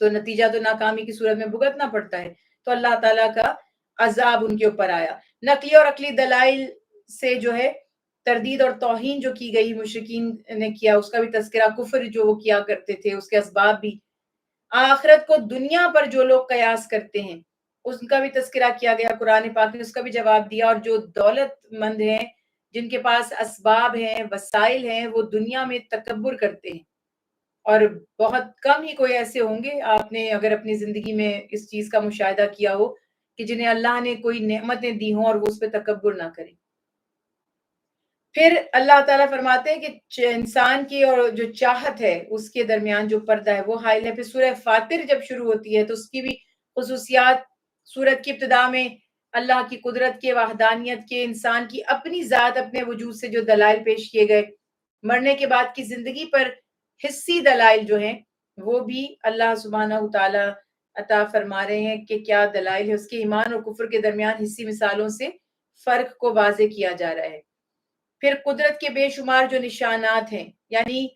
تو نتیجہ تو ناکامی کی صورت میں بھگتنا پڑتا ہے. تو اللہ تعالیٰ کا عذاب ان کے اوپر آیا. نقلی اور عقلی دلائل سے جو ہے تردید اور توہین جو کی گئی مشرکین نے کیا، اس کا بھی تذکرہ، کفر جو وہ کیا کرتے تھے اس کے اسباب بھی، آخرت کو دنیا پر جو لوگ قیاس کرتے ہیں اس کا بھی تذکرہ کیا گیا. قرآن پاک نے اس کا بھی جواب دیا. اور جو دولت مند ہیں، جن کے پاس اسباب ہیں، وسائل ہیں، وہ دنیا میں تکبر کرتے ہیں. اور بہت کم ہی کوئی ایسے ہوں گے، آپ نے اگر اپنی زندگی میں اس چیز کا مشاہدہ کیا ہو، کہ جنہیں اللہ نے کوئی نعمتیں دی ہوں اور وہ اس پہ تکبر نہ کریں. پھر اللہ تعالیٰ فرماتے ہیں کہ انسان کی اور جو چاہت ہے اس کے درمیان جو پردہ ہے وہ حائل ہے. پھر سورہ فاطر جب شروع ہوتی ہے تو اس کی بھی خصوصیات، سورت کی ابتدا میں اللہ کی قدرت کے، وحدانیت کے، انسان کی اپنی ذات، اپنے وجود سے جو دلائل پیش کیے گئے، مرنے کے بعد کی زندگی پر حصی دلائل جو ہیں وہ بھی اللہ سبحانہ تعالیٰ عطا فرما رہے ہیں کہ کیا دلائل ہے. اس کے ایمان اور کفر کے درمیان حصی مثالوں سے فرق کو واضح کیا جا رہا ہے. پھر قدرت کے بے شمار جو نشانات ہیں، یعنی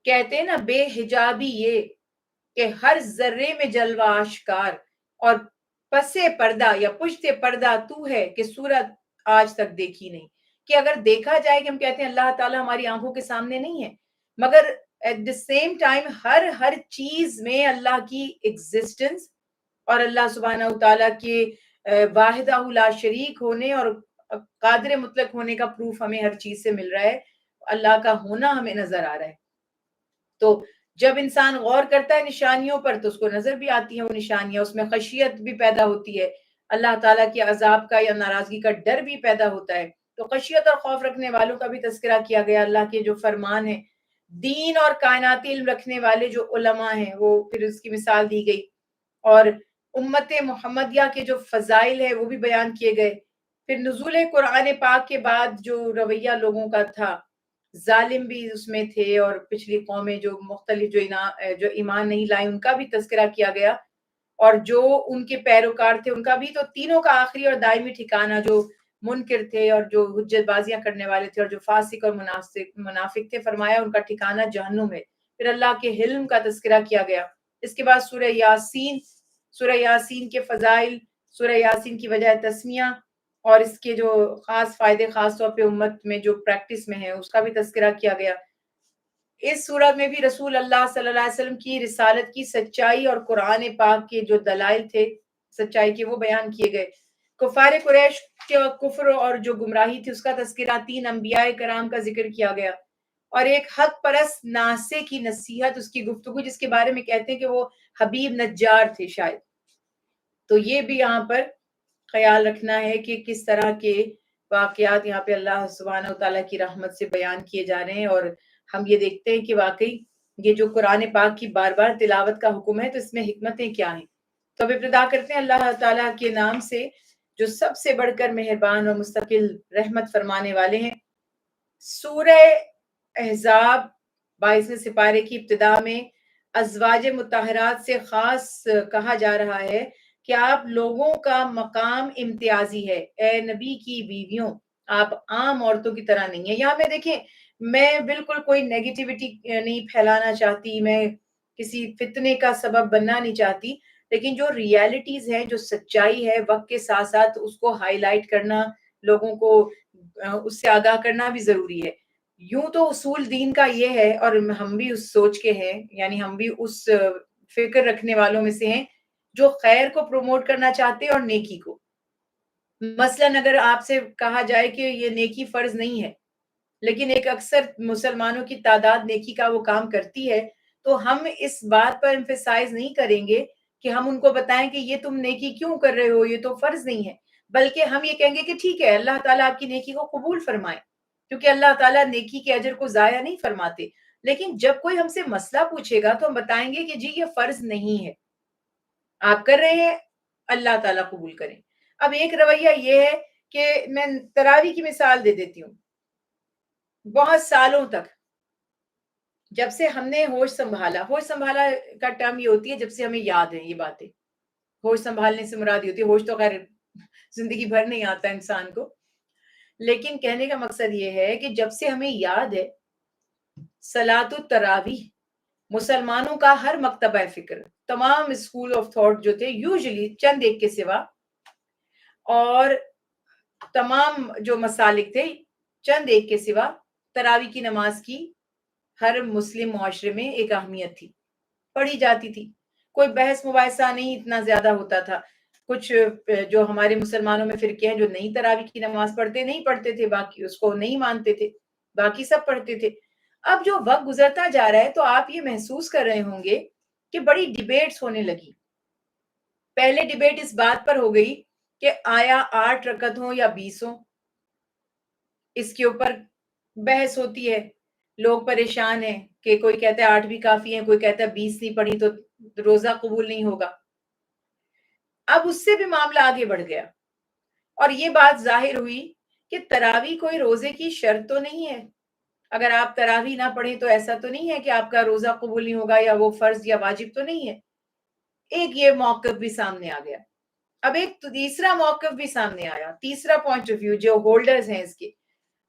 کہتے ہیں نا بے حجابی، یہ کہ ہر ذرے میں جلوہ آشکار، اور پس پردہ یا پشت پردہ تو ہے کہ صورت آج تک دیکھی نہیں. کہ اگر دیکھا جائے کہ ہم کہتے ہیں اللہ تعالیٰ ہماری آنکھوں کے سامنے نہیں ہے، مگر ایٹ دا سیم ٹائم ہر چیز میں اللہ کی ایگزسٹنس اور اللہ سبحانہ تعالیٰ کے واحدہ لا شریک ہونے اور قادر مطلق ہونے کا پروف ہمیں ہر چیز سے مل رہا ہے. اللہ کا ہونا ہمیں نظر آ رہا ہے. تو جب انسان غور کرتا ہے نشانیوں پر تو اس کو نظر بھی آتی ہیں وہ نشانیاں، اس میں خشیت بھی پیدا ہوتی ہے، اللہ تعالیٰ کے عذاب کا یا ناراضگی کا ڈر بھی پیدا ہوتا ہے. تو خشیت اور خوف رکھنے والوں کا بھی تذکرہ کیا گیا. اللہ کے جو فرمان ہیں، دین اور کائناتی علم رکھنے والے جو علماء ہیں، وہ پھر اس کی مثال دی گئی. اور امت محمدیہ کے جو فضائل ہیں وہ بھی بیان کیے گئے. پھر نزول قرآن پاک کے بعد جو رویہ لوگوں کا تھا، ظالم بھی اس میں تھے، اور پچھلی قومیں جو مختلف جو ایمان نہیں لائیں ان کا بھی تذکرہ کیا گیا. اور جو ان کے پیروکار تھے ان کا بھی. تو تینوں کا آخری اور دائمی ٹھکانہ، جو منکر تھے اور جو حجت بازیاں کرنے والے تھے اور جو فاسق اور منافق تھے، فرمایا ان کا ٹھکانہ جہنم ہے. پھر اللہ کے حلم کا تذکرہ کیا گیا. اس کے بعد سورہ یاسین کے فضائل، سورہ یاسین کی وجہ تسمیہ اور اس کے جو خاص فائدے خاص طور پہ امت میں جو پریکٹس میں ہے اس کا بھی تذکرہ کیا گیا. اس سورہ میں بھی رسول اللہ صلی اللہ علیہ وسلم کی رسالت کی سچائی اور قرآن پاک کے جو دلائل تھے سچائی کے وہ بیان کیے گئے. کفار قریش کے کفر اور جو گمراہی تھی اس کا تذکرہ، 3 انبیاء کرام کا ذکر کیا گیا، اور ایک حق پرست ناسے کی نصیحت، اس کی گفتگو، جس کے بارے میں کہتے ہیں کہ وہ حبیب نجار تھے شاید. تو یہ بھی یہاں پر خیال رکھنا ہے کہ کس طرح کے واقعات یہاں پہ اللہ سبحانہ تعالیٰ کی رحمت سے بیان کیے جا رہے ہیں. اور ہم یہ دیکھتے ہیں کہ واقعی یہ جو قرآن پاک کی بار بار تلاوت کا حکم ہے تو اس میں حکمتیں کیا ہیں. تو اب ابتدا کرتے ہیں اللہ تعالیٰ کے نام سے جو سب سے بڑھ کر مہربان اور مستقل رحمت فرمانے والے ہیں. سورہ احزاب 22 سپارے کی ابتدا میں ازواج مطہرات سے خاص کہا جا رہا ہے کہ آپ لوگوں کا مقام امتیازی ہے. اے نبی کی بیویوں، آپ عام عورتوں کی طرح نہیں ہیں. یہاں میں دیکھیں، میں بالکل کوئی نیگیٹیوٹی نہیں پھیلانا چاہتی، میں کسی فتنے کا سبب بننا نہیں چاہتی، لیکن جو ریالٹیز ہیں، جو سچائی ہے، وقت کے ساتھ ساتھ اس کو ہائی لائٹ کرنا، لوگوں کو اس سے آگاہ کرنا بھی ضروری ہے. یوں تو اصول دین کا یہ ہے، اور ہم بھی اس سوچ کے ہیں، یعنی ہم بھی اس فکر رکھنے والوں میں سے ہیں جو خیر کو پروموٹ کرنا چاہتے ہیں اور نیکی کو. مثلاً اگر آپ سے کہا جائے کہ یہ نیکی فرض نہیں ہے، لیکن ایک اکثر مسلمانوں کی تعداد نیکی کا وہ کام کرتی ہے، تو ہم اس بات پر ایمفیسائز نہیں کریں گے کہ ہم ان کو بتائیں کہ یہ تم نیکی کیوں کر رہے ہو، یہ تو فرض نہیں ہے، بلکہ ہم یہ کہیں گے کہ ٹھیک ہے، اللہ تعالیٰ آپ کی نیکی کو قبول فرمائے، کیونکہ اللہ تعالیٰ نیکی کے اجر کو ضائع نہیں فرماتے. لیکن جب کوئی ہم سے مسئلہ پوچھے گا تو ہم بتائیں گے کہ جی یہ فرض نہیں ہے، آپ کر رہے ہیں، اللہ تعالیٰ قبول کریں. اب ایک رویہ یہ ہے کہ میں تراویح کی مثال دے دیتی ہوں. بہت سالوں تک جب سے ہم نے ہوش سنبھالا کا ٹرم یہ ہوتی ہے جب سے ہمیں یاد ہے یہ باتیں. ہوش سنبھالنے سے مراد یہ ہوتی ہے، ہوش تو خیر زندگی بھر نہیں آتا انسان کو، لیکن کہنے کا مقصد یہ ہے کہ جب سے ہمیں یاد ہے صلاۃ التراویح مسلمانوں کا ہر مکتبہ فکر، تمام اسکول آف تھاٹ جو تھے یوزلی چند ایک کے سوا، اور تمام جو مسالک تھے چند ایک کے سوا، تراویح کی نماز کی ہر مسلم معاشرے میں ایک اہمیت تھی، پڑھی جاتی تھی. کوئی بحث مباحثہ نہیں اتنا زیادہ ہوتا تھا. کچھ جو ہمارے مسلمانوں میں فرقے ہیں جو نہیں تراویح کی نماز پڑھتے، نہیں پڑھتے تھے، باقی اس کو نہیں مانتے تھے، باقی سب پڑھتے تھے. اب جو وقت گزرتا جا رہا ہے تو آپ یہ محسوس کر رہے ہوں گے کہ بڑی ڈیبیٹس ہونے لگی. پہلے ڈیبیٹ اس بات پر ہو گئی کہ آیا 8 رکعت ہوں یا 20 ہوں، اس کے اوپر بحث ہوتی ہے. لوگ پریشان ہیں کہ کوئی کہتا ہے 8 بھی کافی ہیں، کوئی کہتا ہے 20 نہیں پڑھی تو روزہ قبول نہیں ہوگا. اب اس سے بھی معاملہ آگے بڑھ گیا اور یہ بات ظاہر ہوئی کہ تراویح کوئی روزے کی شرط تو نہیں ہے. اگر آپ تراویح نہ پڑھیں تو ایسا تو نہیں ہے کہ آپ کا روزہ قبول نہیں ہوگا، یا وہ فرض یا واجب تو نہیں ہے. ایک یہ موقف بھی سامنے آ گیا. اب ایک تیسرا موقف بھی سامنے آیا، تیسرا پوائنٹ آف ویو جو ہولڈرز ہیں اس کے،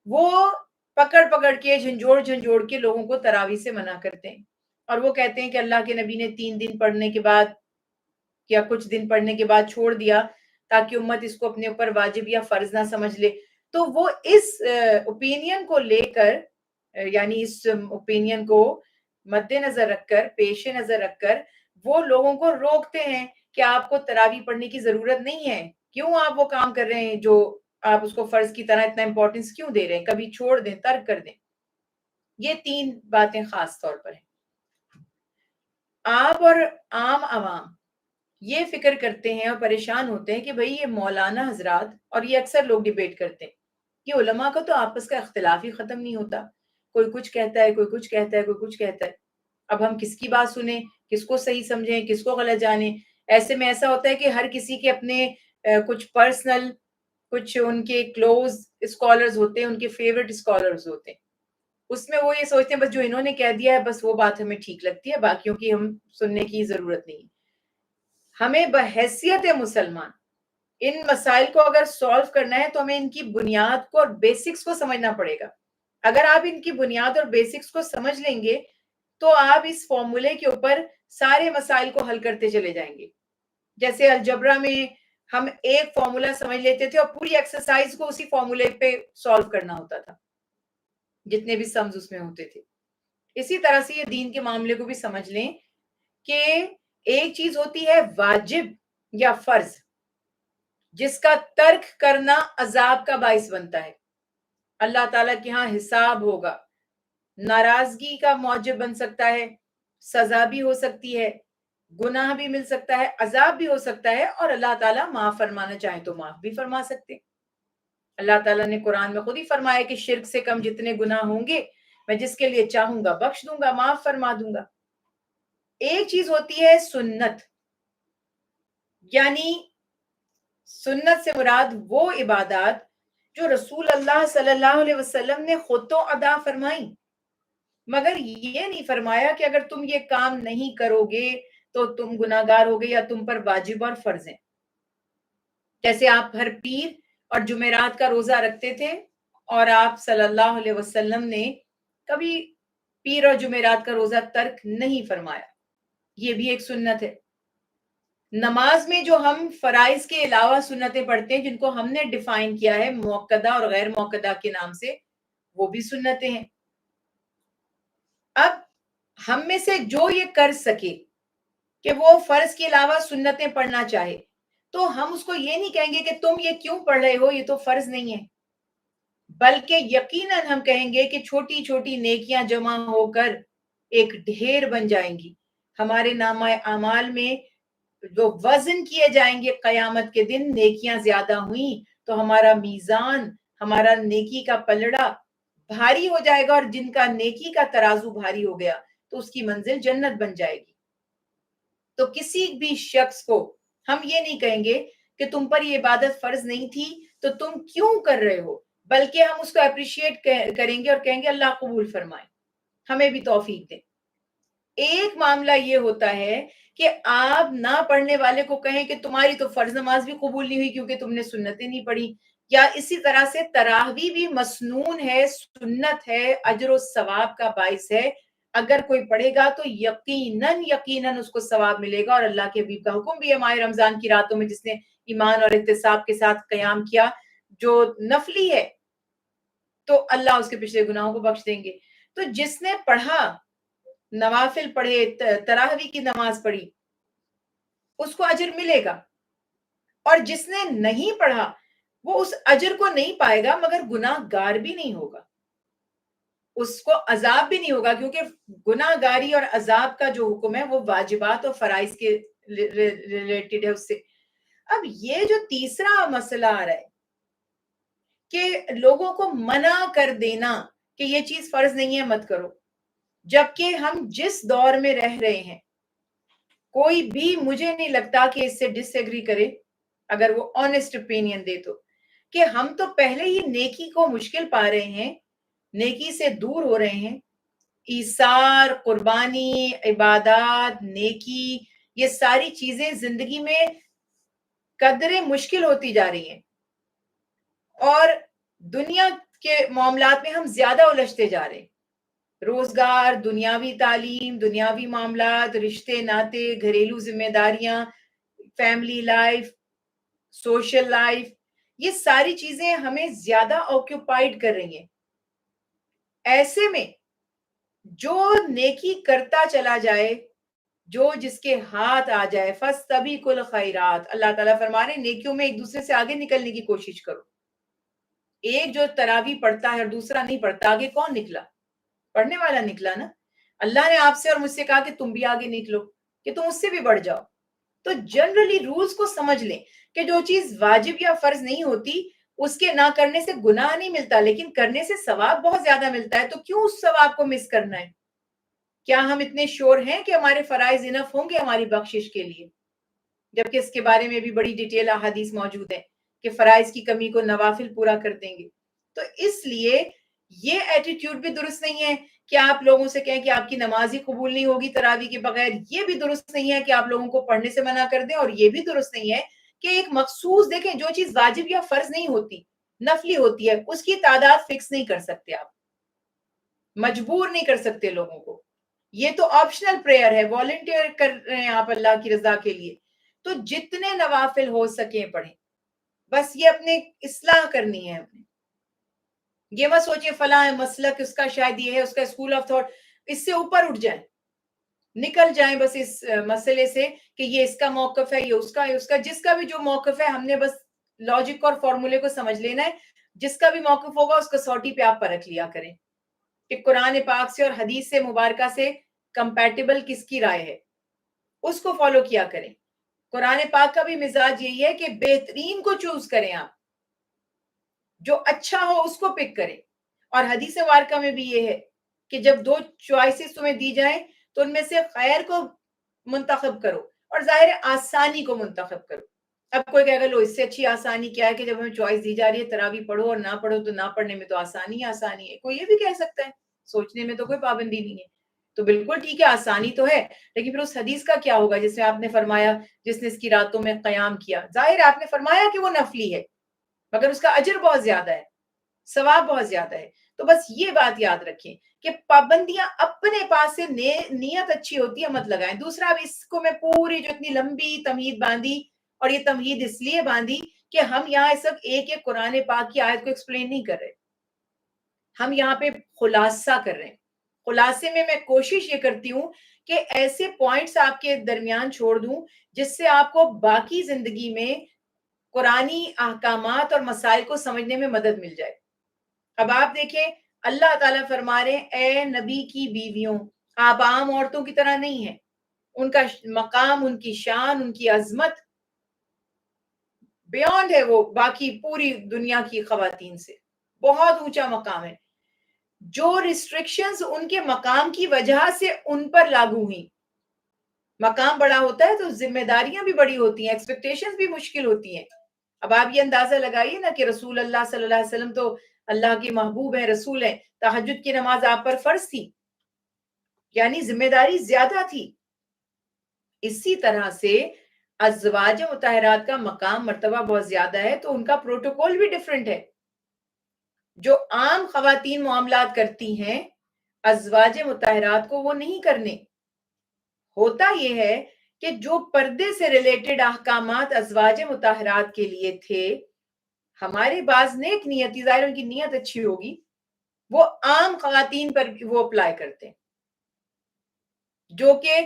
وہ پکڑ پکڑ کے جھنجھوڑ کے لوگوں کو تراویح سے منع کرتے ہیں، اور وہ کہتے ہیں کہ اللہ کے نبی نے 3 دن پڑھنے کے بعد یا کچھ دن پڑھنے کے بعد چھوڑ دیا تاکہ امت اس کو اپنے اوپر واجب یا فرض نہ سمجھ لے. تو وہ اس اوپینین کو لے کر، یعنی اس اوپینین کو مد نظر رکھ کر، پیش نظر رکھ کر، وہ لوگوں کو روکتے ہیں کہ آپ کو تراویح پڑھنے کی ضرورت نہیں ہے. کیوں آپ وہ کام کر رہے ہیں جو آپ اس کو فرض کی طرح اتنا امپورٹنس کیوں دے رہے ہیں؟ کبھی چھوڑ دیں، ترک کر دیں. یہ 3 باتیں خاص طور پر ہیں. آپ اور عام عوام یہ فکر کرتے ہیں اور پریشان ہوتے ہیں کہ بھئی یہ مولانا حضرات، اور یہ اکثر لوگ ڈیبیٹ کرتے ہیں کہ علماء کا تو آپس کا اختلاف ہی ختم نہیں ہوتا، کوئی کچھ کہتا ہے، کوئی کچھ کہتا ہے، کوئی کچھ کہتا ہے. اب ہم کس کی بات سنیں، کس کو صحیح سمجھیں، کس کو غلط جانیں؟ ایسے میں ایسا ہوتا ہے کہ ہر کسی کے اپنے کچھ پرسنل، کچھ ان کے کلوز اسکالرز ہوتے ہیں، ان کے فیورٹ اسکالرز ہوتے ہیں. اس میں وہ یہ سوچتے ہیں بس جو انہوں نے کہہ دیا ہے بس وہ بات ہمیں ٹھیک لگتی ہے، باقیوں کی ہم سننے کی ضرورت نہیں. ہمیں بحیثیت مسلمان ان مسائل کو اگر سولو کرنا ہے تو ہمیں ان کی بنیاد کو اور بیسکس کو سمجھنا پڑے گا. اگر آپ ان کی بنیاد اور بیسکس کو سمجھ لیں گے تو آپ اس فارمولے کے اوپر سارے مسائل کو حل کرتے چلے جائیں گے. جیسے الجبرا میں ہم ایک فارمولا سمجھ لیتے تھے اور پوری ایکسرسائز کو اسی فارمولے پہ سولو کرنا ہوتا تھا، جتنے بھی سمز اس میں ہوتے تھے. اسی طرح سے یہ دین کے معاملے کو بھی سمجھ لیں کہ ایک چیز ہوتی ہے واجب یا فرض، جس کا ترک کرنا عذاب کا باعث بنتا ہے. اللہ تعالیٰ کے ہاں حساب ہوگا، ناراضگی کا موجب بن سکتا ہے، سزا بھی ہو سکتی ہے، گناہ بھی مل سکتا ہے، عذاب بھی ہو سکتا ہے، اور اللہ تعالیٰ معاف فرمانا چاہیں تو معاف بھی فرما سکتے. اللہ تعالیٰ نے قرآن میں خود ہی فرمایا کہ شرک سے کم جتنے گناہ ہوں گے میں جس کے لیے چاہوں گا بخش دوں گا، معاف فرما دوں گا. ایک چیز ہوتی ہے سنت، یعنی سنت سے مراد وہ عبادات جو رسول اللہ صلی اللہ علیہ وسلم نے خود تو ادا فرمائی، مگر یہ نہیں فرمایا کہ اگر تم یہ کام نہیں کرو گے تو تم گناہگار ہوگے یا تم پر واجب اور فرض ہیں. جیسے آپ ہر پیر اور جمعرات کا روزہ رکھتے تھے اور آپ صلی اللہ علیہ وسلم نے کبھی پیر اور جمعرات کا روزہ ترک نہیں فرمایا. یہ بھی ایک سنت ہے. نماز میں جو ہم فرائض کے علاوہ سنتیں پڑھتے ہیں جن کو ہم نے ڈیفائن کیا ہے مؤکدہ اور غیر مؤکدہ کے نام سے، وہ بھی سنتیں ہیں. اب ہم میں سے جو یہ کر سکے کہ وہ فرض کے علاوہ سنتیں پڑھنا چاہے تو ہم اس کو یہ نہیں کہیں گے کہ تم یہ کیوں پڑھ رہے ہو، یہ تو فرض نہیں ہے، بلکہ یقیناً ہم کہیں گے کہ چھوٹی چھوٹی نیکیاں جمع ہو کر ایک ڈھیر بن جائیں گی. ہمارے نامہ اعمال میں جو وزن کیے جائیں گے قیامت کے دن، نیکیاں زیادہ ہوئیں تو ہمارا میزان، ہمارا نیکی کا پلڑا بھاری ہو جائے گا، اور جن کا نیکی کا ترازو بھاری ہو گیا تو اس کی منزل جنت بن جائے گی. تو کسی بھی شخص کو ہم یہ نہیں کہیں گے کہ تم پر یہ عبادت فرض نہیں تھی تو تم کیوں کر رہے ہو، بلکہ ہم اس کو اپریشیٹ کریں گے اور کہیں گے اللہ قبول فرمائے، ہمیں بھی توفیق دے. ایک معاملہ یہ ہوتا ہے کہ آپ نہ پڑھنے والے کو کہیں کہ تمہاری تو فرض نماز بھی قبول نہیں ہوئی کیونکہ تم نے سنتیں نہیں پڑھی، یا اسی طرح سے تراویح بھی مسنون ہے، سنت ہے، اجر و ثواب کا باعث ہے، اگر کوئی پڑھے گا تو یقیناً اس کو ثواب ملے گا. اور اللہ کے حبیب کا حکم بھی ہے ماہ رمضان کی راتوں میں جس نے ایمان اور احتساب کے ساتھ قیام کیا جو نفلی ہے تو اللہ اس کے پچھلے گناہوں کو بخش دیں گے. تو جس نے پڑھا، نوافل پڑھے، تراویح کی نماز پڑھی، اس کو اجر ملے گا. اور جس نے نہیں پڑھا وہ اس اجر کو نہیں پائے گا مگر گناہ گار بھی نہیں ہوگا، اس کو عذاب بھی نہیں ہوگا، کیونکہ گناہ گاری اور عذاب کا جو حکم ہے وہ واجبات اور فرائض کے ریلیٹڈ ہے اس سے. اب یہ جو تیسرا مسئلہ آ رہا ہے کہ لوگوں کو منع کر دینا کہ یہ چیز فرض نہیں ہے مت کرو، جبکہ ہم جس دور میں رہ رہے ہیں کوئی بھی مجھے نہیں لگتا کہ اس سے ڈس ایگری کرے اگر وہ آنےسٹ اوپینین دے تو، کہ ہم تو پہلے ہی نیکی کو مشکل پا رہے ہیں، نیکی سے دور ہو رہے ہیں. ایثار، قربانی، عبادات، نیکی، یہ ساری چیزیں زندگی میں قدرے مشکل ہوتی جا رہی ہیں اور دنیا کے معاملات میں ہم زیادہ الجھتے جا رہے ہیں. روزگار، دنیاوی تعلیم، دنیاوی معاملات، رشتے ناتے، گھریلو ذمہ داریاں، فیملی لائف، سوشل لائف، یہ ساری چیزیں ہمیں زیادہ آکوپائیڈ کر رہی ہیں. ایسے میں جو نیکی کرتا چلا جائے، جو جس کے ہاتھ آ جائے، فَاسْتَبِقُوا الْخَيْرَاتِ، اللہ تعالیٰ فرما رہے ہیں نیکیوں میں ایک دوسرے سے آگے نکلنے کی کوشش کرو. ایک جو تراویح پڑھتا ہے اور دوسرا نہیں پڑھتا، آگے کون نکلا؟ پڑھنے والا نکلا نا. اللہ نے آپ سے اور مجھ سے کہا کہ تم بھی آگے نکلو، کہ تم اس سے بھی بڑھ جاؤ. تو جنرلی رولز کو سمجھ لیں کہ جو چیز واجب یا فرض نہیں ہوتی اس کے نہ کرنے سے گناہ نہیں ملتا، لیکن کرنے سے ثواب بہت زیادہ ملتا ہے. تو کیوں اس ثواب کو مس کرنا ہے؟ کیا ہم اتنے شور ہیں کہ ہمارے فرائض انف ہوں گے ہماری بخشش کے لیے؟ جبکہ اس کے بارے میں بھی بڑی ڈیٹیل احادیث موجود ہے کہ فرائض کی کمی کو نوافل پورا کر دیں گے. تو اس لیے یہ ایٹیٹیوڈ بھی درست نہیں ہے کہ آپ لوگوں سے کہیں کہ آپ کی نماز ہی قبول نہیں ہوگی تراویح کے بغیر. یہ بھی درست نہیں ہے کہ آپ لوگوں کو پڑھنے سے منع کر دیں. اور یہ بھی درست نہیں ہے کہ ایک مخصوص، دیکھیں جو چیز واجب یا فرض نہیں ہوتی، نفلی ہوتی ہے، اس کی تعداد فکس نہیں کر سکتے، آپ مجبور نہیں کر سکتے لوگوں کو. یہ تو آپشنل پریئر ہے، والنٹیئر کر رہے ہیں آپ اللہ کی رضا کے لیے. تو جتنے نوافل ہو سکیں پڑھیں. بس یہ اپنے اصلاح کرنی ہے. اپنے یہ مت سوچیں فلاں مسلک اس کا شاید یہ ہے، اس کا اسکول آف تھاٹ، اس سے اوپر اٹھ جائیں، نکل جائیں بس اس مسئلے سے کہ یہ اس کا موقف ہے، یہ اس کا ہے، اس کا جس کا بھی جو موقف ہے ہم نے بس لاجک اور فارمولے کو سمجھ لینا ہے. جس کا بھی موقف ہوگا اس کو سوٹی پہ آپ پرکھ لیا کریں کہ قرآن پاک سے اور حدیث سے مبارکہ سے کمپیٹیبل کس کی رائے ہے، اس کو فالو کیا کریں. قرآن پاک کا بھی مزاج یہی ہے کہ بہترین کو چوز کریں، آپ جو اچھا ہو اس کو پک کریں. اور حدیث مبارکہ میں بھی یہ ہے کہ جب دو چوائسز تمہیں دی جائیں تو ان میں سے خیر کو منتخب کرو اور ظاہر آسانی کو منتخب کرو. اب کوئی کہے گا لو اس سے اچھی آسانی کیا ہے کہ جب ہمیں چوائس دی جا رہی ہے تراویح پڑھو اور نہ پڑھو تو نہ پڑھنے میں تو آسانی ہے. کوئی یہ بھی کہہ سکتا ہے، سوچنے میں تو کوئی پابندی نہیں ہے. تو بالکل ٹھیک ہے، آسانی تو ہے، لیکن پھر اس حدیث کا کیا ہوگا جس میں آپ نے فرمایا جس نے اس کی راتوں میں قیام کیا؟ ظاہر آپ نے فرمایا کہ وہ نفلی ہے مگر اس کا اجر بہت زیادہ ہے، ثواب بہت زیادہ ہے. تو بس یہ بات یاد رکھیں کہ پابندیاں اپنے پاس سے نیت اچھی ہوتی ہے مت لگائیں. دوسرا اب اس کو میں پوری جو اتنی لمبی تمہید باندھی، اور یہ تمہید اس لیے باندھی کہ ہم یہاں سب ایک ایک قرآن پاک کی آیت کو ایکسپلین نہیں کر رہے، ہم یہاں پہ خلاصہ کر رہے ہیں. خلاصے میں کوشش یہ کرتی ہوں کہ ایسے پوائنٹس آپ کے درمیان چھوڑ دوں جس سے آپ کو باقی زندگی میں قرآنی احکامات اور مسائل کو سمجھنے میں مدد مل جائے. اب آپ دیکھیں اللہ تعالیٰ فرما رہے ہیں اے نبی کی بیویوں، آپ عام عورتوں کی طرح نہیں ہیں. ان کا مقام، ان کی شان، ان کی عظمت بیونڈ ہے، وہ باقی پوری دنیا کی خواتین سے بہت اونچا مقام ہے. جو ریسٹرکشنز ان کے مقام کی وجہ سے ان پر لاگو ہوئی، مقام بڑا ہوتا ہے تو ذمہ داریاں بھی بڑی ہوتی ہیں، ایکسپیکٹیشنز بھی مشکل ہوتی ہیں. اب آپ یہ اندازہ لگائیے نا کہ رسول اللہ صلی اللہ علیہ وسلم تو اللہ کے محبوب ہیں، رسول ہیں، تہجد کی نماز آپ پر فرض تھی، یعنی ذمہ داری زیادہ تھی. اسی طرح سے ازواج مطہرات کا مقام مرتبہ بہت زیادہ ہے تو ان کا پروٹوکول بھی ڈیفرنٹ ہے. جو عام خواتین معاملات کرتی ہیں ازواج مطہرات کو وہ نہیں کرنے. ہوتا یہ ہے کہ جو پردے سے ریلیٹڈ احکامات ازواج مطہرات کے لیے تھے، ہمارے بعض نیک نیتی، ظاہر ان کی نیت اچھی ہوگی، وہ عام خواتین پر وہ اپلائی کرتے ہیں، جو کہ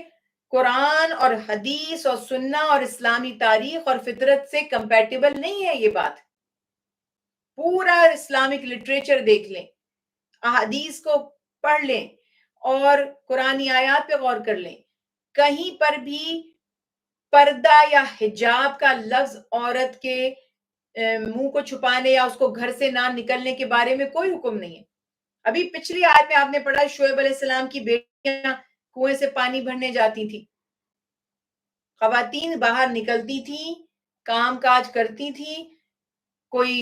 قرآن اور حدیث اور سنہ اور اسلامی تاریخ اور فطرت سے کمپیٹیبل نہیں ہے. یہ بات پورا اسلامک لٹریچر دیکھ لیں، احادیث کو پڑھ لیں اور قرآنی آیات پہ غور کر لیں، کہیں پر بھی پردہ یا حجاب کا لفظ عورت کے منہ کو چھپانے یا اس کو گھر سے نہ نکلنے کے بارے میں کوئی حکم نہیں ہے. ابھی پچھلی آیت میں آپ نے پڑھا شعیب علیہ السلام کی بیٹیاں کنویں سے پانی بھرنے جاتی تھی. خواتین باہر نکلتی تھیں، کام کاج کرتی تھیں، کوئی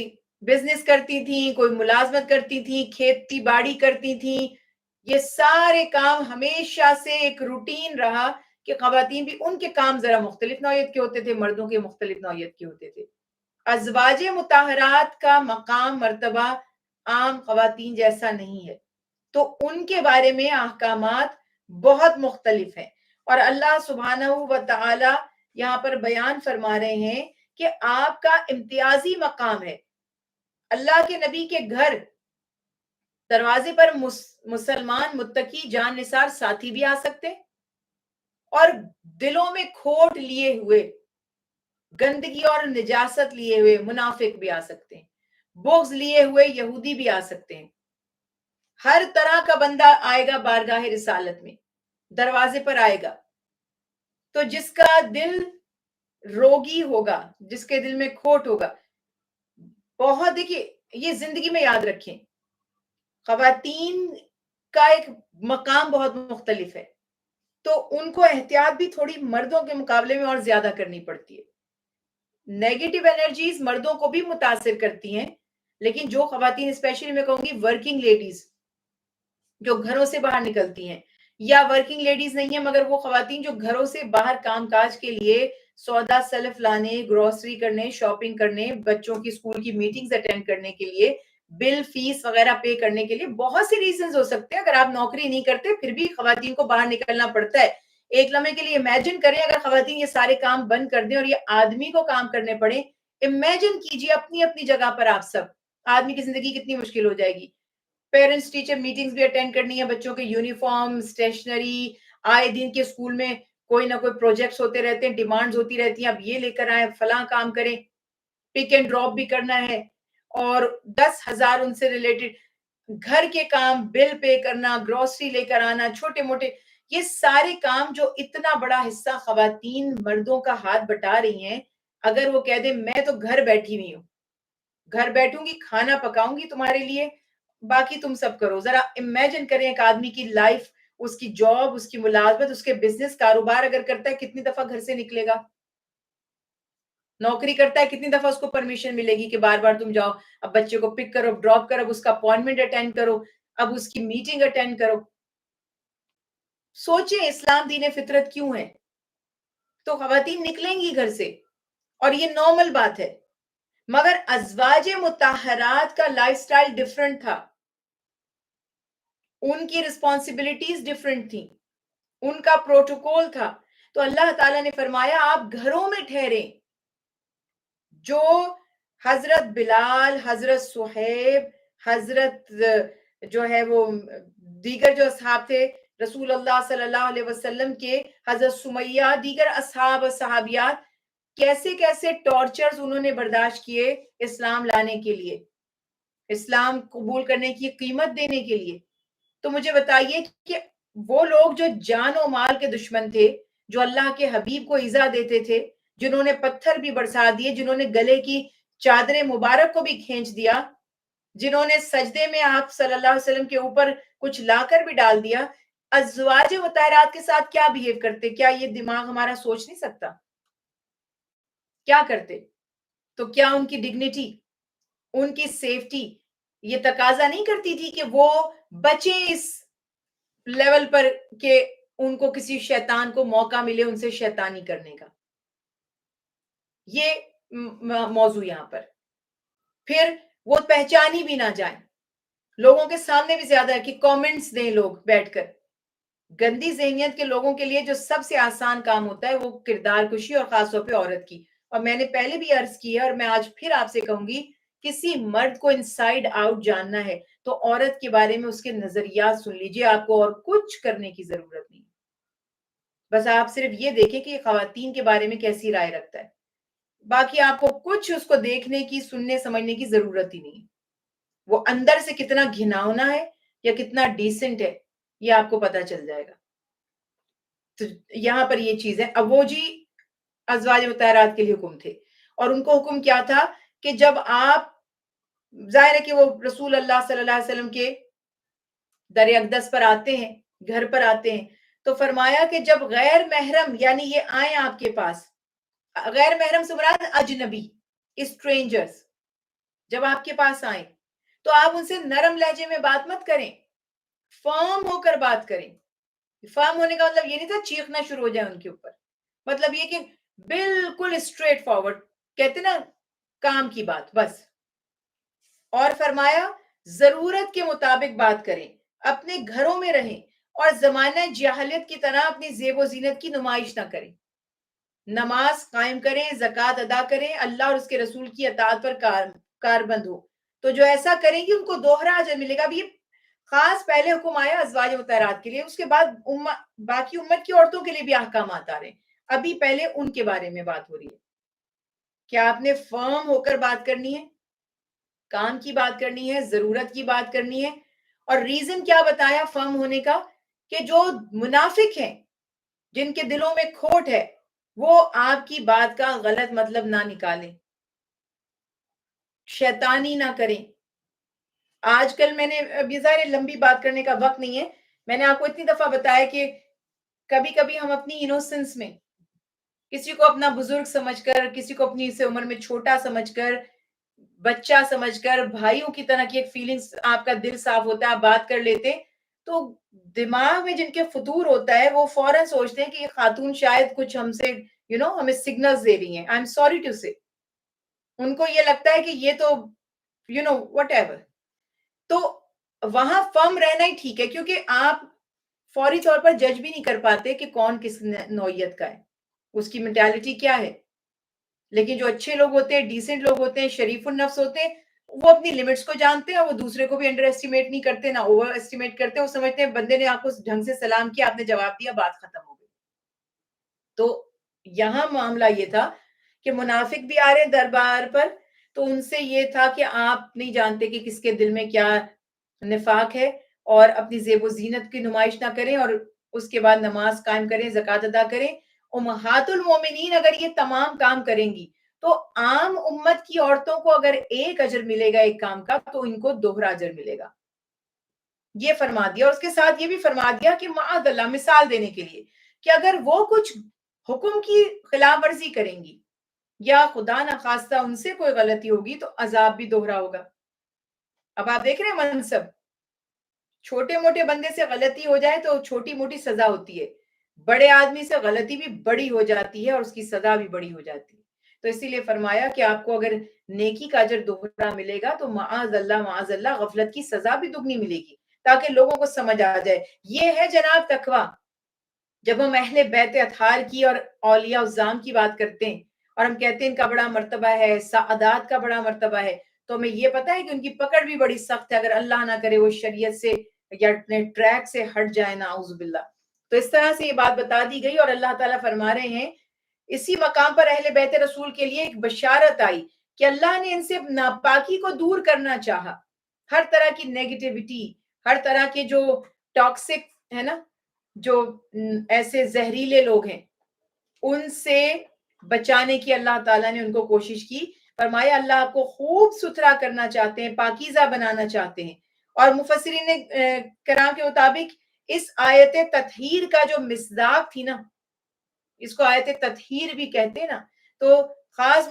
بزنس کرتی تھیں، کوئی ملازمت کرتی تھیں، کھیتی باڑی کرتی تھیں. یہ سارے کام ہمیشہ سے ایک روٹین رہا کہ خواتین بھی، ان کے کام ذرا مختلف نوعیت کے ہوتے تھے، مردوں کے مختلف نوعیت کے ہوتے تھے. ازواج مطہرات کا مقام مرتبہ عام خواتین جیسا نہیں ہے، تو ان کے بارے میں احکامات بہت مختلف ہیں. اور اللہ سبحانہ و تعالی یہاں پر بیان فرما رہے ہیں کہ آپ کا امتیازی مقام ہے. اللہ کے نبی کے گھر دروازے پر مسلمان متقی جان نثار ساتھی بھی آ سکتے، اور دلوں میں کھوٹ لیے ہوئے، گندگی اور نجاست لیے ہوئے منافق بھی آ سکتے ہیں، بغض لیے ہوئے یہودی بھی آ سکتے ہیں. ہر طرح کا بندہ آئے گا بارگاہ رسالت میں، دروازے پر آئے گا. تو جس کا دل روگی ہوگا، جس کے دل میں کھوٹ ہوگا، بہت دیکھیے یہ زندگی میں یاد رکھیں، خواتین کا ایک مقام بہت مختلف ہے، تو ان کو احتیاط بھی تھوڑی مردوں کے مقابلے میں اور زیادہ کرنی پڑتی ہے. نیگیٹو انرجیز مردوں کو بھی متاثر کرتی ہیں، لیکن جو خواتین، اسپیشلی میں کہوں گی ورکنگ لیڈیز جو گھروں سے باہر نکلتی ہیں، یا ورکنگ لیڈیز نہیں ہیں مگر وہ خواتین جو گھروں سے باہر کام کاج کے لیے سودا سلف لانے، گروسری کرنے، شاپنگ کرنے، بچوں کی اسکول کی میٹنگز اٹینڈ کرنے کے لیے، بل فیس وغیرہ پے کرنے کے لیے، بہت سی ریزنز ہو سکتے ہیں. اگر آپ نوکری نہیں کرتے پھر بھی خواتین کو باہر نکلنا پڑتا ہے. ایک لمحے کے لیے امیجن کریں اگر خواتین یہ سارے کام بند کر دیں اور یہ آدمی کو کام کرنے پڑے. امیجن کیجئے اپنی اپنی جگہ پر آپ سب، آدمی کی زندگی کتنی مشکل ہو جائے گی. پیرنٹس ٹیچر میٹنگز بھی اٹینڈ کرنی ہے، بچوں کے یونیفارم، اسٹیشنری، آئے دن کے اسکول میں کوئی نہ کوئی پروجیکٹس ہوتے رہتے ہیں، ڈیمانڈز ہوتی رہتی ہیں، اب یہ لے کر آئیں، فلاں کام کریں، پک اینڈ ڈراپ بھی کرنا ہے، اور 10,000 ان سے ریلیٹڈ گھر کے کام، بل پے کرنا، گروسری لے کر آنا، چھوٹے موٹے یہ سارے کام جو اتنا بڑا حصہ خواتین مردوں کا ہاتھ بٹا رہی ہیں. اگر وہ کہہ دیں میں تو گھر بیٹھی ہوئی ہوں، گھر بیٹھوں گی، کھانا پکاؤں گی تمہارے لیے، باقی تم سب کرو. ذرا امیجن کریں ایک آدمی کی لائف، اس کی جاب، اس کی ملازمت، اس کے بزنس کاروبار اگر کرتا ہے کتنی دفعہ گھر سے نکلے گا. نوکری کرتا ہے کتنی دفعہ اس کو پرمیشن ملے گی کہ بار بار تم جاؤ، اب بچے کو پک کرو، ڈراپ کرو، اب اس کا اپوائنٹمنٹ اٹینڈ کرو، اب اس کی میٹنگ اٹینڈ کرو. سوچیں اسلام دین فطرت کیوں ہے. تو خواتین نکلیں گی گھر سے اور یہ نارمل بات ہے، مگر ازواج مطہرات کا لائف سٹائل ڈیفرنٹ تھا، ان کی رسپانسبلٹیز ڈیفرنٹ تھیں، ان کا پروٹوکول تھا. تو اللہ تعالیٰ نے فرمایا آپ گھروں میں ٹھہریں. جو حضرت بلال، حضرت صہیب، حضرت جو ہے وہ دیگر جو اصحاب تھے رسول اللہ صلی اللہ علیہ وسلم کے، حضرت سمیہ، دیگر اصحاب و صحابیات، کیسے کیسے ٹارچرز انہوں نے برداشت کیے اسلام لانے کے لیے، اسلام قبول کرنے کی قیمت دینے کے لیے. تو مجھے بتائیے کہ وہ لوگ جو جان و مال کے دشمن تھے، جو اللہ کے حبیب کو ایذا دیتے تھے، جنہوں نے پتھر بھی برسا دیے، جنہوں نے گلے کی چادر مبارک کو بھی کھینچ دیا، جنہوں نے سجدے میں آپ صلی اللہ علیہ وسلم کے اوپر کچھ لا کر بھی ڈال دیا، ازواج مطہرات کے ساتھ کیا بہیو کرتے؟ کیا یہ دماغ ہمارا سوچ نہیں سکتا؟ کیا کرتے؟ تو کیا ان کی ڈگنیٹی، ان کی سیفٹی یہ تقاضا نہیں کرتی تھی کہ وہ بچے اس لیول پر کہ ان کو کسی شیطان کو موقع ملے ان سے شیطانی کرنے کا؟ یہ موضوع یہاں پر. پھر وہ پہچانی بھی نہ جائیں. لوگوں کے سامنے بھی زیادہ ہے کہ کامنٹس دیں لوگ بیٹھ کر. گندی ذہنیت کے لوگوں کے لیے جو سب سے آسان کام ہوتا ہے وہ کردار کشی اور خاص طور پہ عورت کی. اور میں نے پہلے بھی عرض کی ہے اور میں آج پھر آپ سے کہوں گی, کسی مرد کو انسائیڈ آؤٹ جاننا ہے تو عورت کے بارے میں اس کے نظریات سن لیجئے, آپ کو اور کچھ کرنے کی ضرورت نہیں. بس آپ صرف یہ دیکھیں کہ خواتین کے بارے میں کیسی رائے رکھتا ہے, باقی آپ کو کچھ اس کو دیکھنے کی, سننے سمجھنے کی ضرورت ہی نہیں. وہ اندر سے کتنا گھناؤنا ہے یا کتنا ڈیسنٹ ہے یہ آپ کو پتا چل جائے گا. تو یہاں پر یہ چیز ہے. اب وہ جی ازواج مطہرات کے لیے حکم تھے, اور ان کو حکم کیا تھا کہ جب آپ, ظاہر ہے کہ وہ رسول اللہ صلی اللہ علیہ وسلم کے در اقدس پر آتے ہیں, گھر پر آتے ہیں, تو فرمایا کہ جب غیر محرم یعنی یہ آئیں آپ کے پاس, غیر محرم سے مراد اجنبی, اسٹرینجرز, جب آپ کے پاس آئیں تو آپ ان سے نرم لہجے میں بات مت کریں, فرم ہو کر بات کریں. فرم ہونے کا مطلب یہ نہیں تھا چیخنا شروع ہو جائے ان کے اوپر, مطلب یہ کہ بالکل اسٹریٹ فارورڈ, کہتے نا کام کی بات بس. اور فرمایا ضرورت کے مطابق بات کریں, اپنے گھروں میں رہیں, اور زمانہ جاہلیت کی طرح اپنی زیب و زینت کی نمائش نہ کریں. نماز قائم کریں, زکوٰۃ ادا کریں, اللہ اور اس کے رسول کی اطاعت پر کاربند ہو, تو جو ایسا کریں گی ان کو دوہرا اجر ملے گا. اب یہ خاص پہلے حکم آیا ازواج مطہرات کے لیے, اس کے بعد باقی امت کی عورتوں کے لیے بھی احکامات آ رہے ہیں. ابھی پہلے ان کے بارے میں بات ہو رہی ہے. کیا آپ نے فرم ہو کر بات کرنی ہے, کام کی بات کرنی ہے, ضرورت کی بات کرنی ہے. اور ریزن کیا بتایا فرم ہونے کا, کہ جو منافق ہیں, جن کے دلوں میں کھوٹ ہے, وہ آپ کی بات کا غلط مطلب نہ نکالیں, شیطانی نہ کریں. آج کل میں نے, ابھی ظاہر لمبی بات کرنے کا وقت نہیں ہے, میں نے آپ کو اتنی دفعہ بتایا کہ کبھی کبھی ہم اپنی انوسنس میں کسی کو اپنا بزرگ سمجھ کر, کسی کو اپنی سے عمر میں چھوٹا سمجھ کر, بچہ سمجھ کر, بھائیوں کی طرح کی ایک فیلنگز, آپ کا دل صاف ہوتا ہے, آپ بات کر لیتے, تو دماغ میں جن کے فطور ہوتا ہے وہ فوراً سوچتے ہیں کہ یہ خاتون شاید کچھ ہم سے ہمیں سگنلز دے رہی ہیں. آئی ایم سوری ٹو سے, ان کو یہ لگتا ہے کہ یہ تو وٹ ایور. تو وہاں فرم رہنا ہی ٹھیک ہے, کیونکہ آپ فوری طور پر جج بھی نہیں کر پاتے کہ کون کس نوعیت کا ہے, اس کی مینٹالٹی کیا ہے. لیکن جو اچھے لوگ ہوتے ہیں, ڈیسنٹ لوگ ہوتے ہیں, شریف النفس ہوتے ہیں, وہ اپنی لمٹس کو جانتے ہیں, اور وہ دوسرے کو بھی انڈر ایسٹیمیٹ نہیں کرتے, نہ اوور ایسٹیمیٹ کرتے. وہ سمجھتے ہیں بندے نے آپ کو ڈھنگ سے سلام کیا, آپ نے جواب دیا, بات ختم ہو گئی. تو یہاں معاملہ یہ تھا کہ منافق بھی آ رہے دربار پر, تو ان سے یہ تھا کہ آپ نہیں جانتے کہ کس کے دل میں کیا نفاق ہے, اور اپنی زیب و زینت کی نمائش نہ کریں, اور اس کے بعد نماز قائم کریں, زکوٰۃ ادا کریں. امہات المومنین اگر یہ تمام کام کریں گی تو عام امت کی عورتوں کو اگر ایک اجر ملے گا ایک کام کا, تو ان کو دوہرا اجر ملے گا. یہ فرما دیا, اور اس کے ساتھ یہ بھی فرما دیا کہ معاذ اللہ, مثال دینے کے لیے, کہ اگر وہ کچھ حکم کی خلاف ورزی کریں گی یا خدا نخواستہ ان سے کوئی غلطی ہوگی تو عذاب بھی دوہرا ہوگا. اب آپ دیکھ رہے ہیں منصب, چھوٹے موٹے بندے سے غلطی ہو جائے تو چھوٹی موٹی سزا ہوتی ہے, بڑے آدمی سے غلطی بھی بڑی ہو جاتی ہے اور اس کی سزا بھی بڑی ہو جاتی ہے. تو اسی لیے فرمایا کہ آپ کو اگر نیکی کا اجر دوہرا ملے گا تو معاذ اللہ غفلت کی سزا بھی دگنی ملے گی, تاکہ لوگوں کو سمجھ آ جائے. یہ ہے جناب تقویٰ. جب ہم اہل بیت اطہار کی اور اولیاء الزام کی بات کرتے ہیں, اور ہم کہتے ہیں ان کا بڑا مرتبہ ہے, سعادات کا بڑا مرتبہ ہے, تو ہمیں یہ پتا ہے کہ ان کی پکڑ بھی بڑی سخت ہے, اگر اللہ نہ کرے وہ شریعت سے یا اپنے ٹریک سے ہٹ جائے, نعوذ باللہ. تو اس طرح سے یہ بات بتا دی گئی, اور اللہ تعالیٰ فرما رہے ہیں اسی مقام پر اہل بیت رسول کے لیے ایک بشارت آئی کہ اللہ نے ان سے ناپاکی کو دور کرنا چاہا. ہر طرح کی نیگیٹیوٹی, ہر طرح کے جو ٹاکسک ہے نا, جو ایسے زہریلے لوگ ہیں, ان سے بچانے کی اللہ تعالیٰ نے ان کو کوشش کی. فرمایا اللہ آپ کو خوب ستھرا کرنا چاہتے ہیں, پاکیزہ بنانا چاہتے ہیں. اور مفسرین کرام کے مطابق اس آیت تطہیر کا جو مصداق تھی نا, اس کو آیت تطہیر بھی کہتے ہیں نا, تو خاص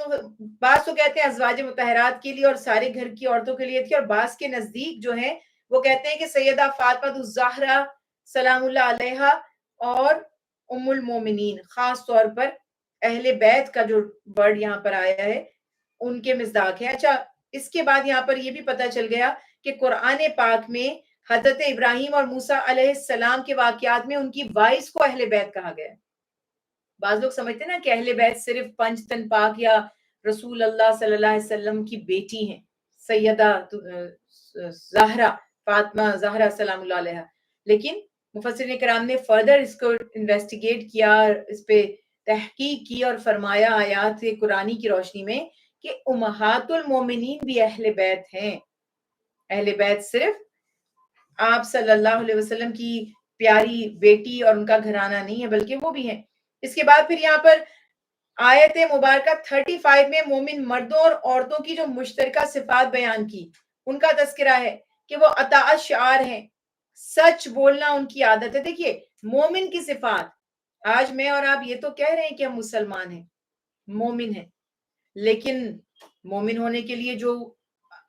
بعض تو کہتے ہیں ازواج مطہرات کے لیے اور سارے گھر کی عورتوں کے لیے تھی, اور بعض کے نزدیک جو ہیں وہ کہتے ہیں کہ سیدہ فاطمہ الزہرا سلام اللہ علیہا اور ام المومنین, خاص طور پر اہل بیت کا جو ورڈ یہاں پر آیا ہے ان کے مصداق ہے. اچھا, اس کے بعد یہاں پر یہ بھی پتا چل گیا کہ قرآن پاک میں حضرت ابراہیم اور موسیٰ علیہ السلام کے واقعات میں ان کی وائس کو اہل بیت کہا گیا ہے. بعض لوگ سمجھتے ہیں نا کہ اہل بیت صرف پنج تن پاک یا رسول اللہ صلی اللہ علیہ وسلم کی بیٹی ہیں، سیدہ زہرا فاطمہ زہرا سلام اللہ علیہ. لیکن مفسرین کرام نے فردر اس کو انویسٹیگیٹ کیا، اس پہ تحقیق کی اور فرمایا آیات قرآنی کی روشنی میں کہ امہات المومنین بھی اہل بیت ہیں. اہل بیت صرف آپ صلی اللہ علیہ وسلم کی پیاری بیٹی اور ان کا گھرانہ نہیں ہے، بلکہ وہ بھی ہیں. اس کے بعد پھر یہاں پر آیت مبارکہ 35 میں مومن مردوں اور عورتوں کی جو مشترکہ صفات بیان کی، ان کا تذکرہ ہے کہ وہ اطاعت شعار ہیں، سچ بولنا ان کی عادت ہے. دیکھیے مومن کی صفات، آج میں اور آپ یہ تو کہہ رہے ہیں کہ ہم مسلمان ہیں، مومن ہیں، لیکن مومن ہونے کے لیے جو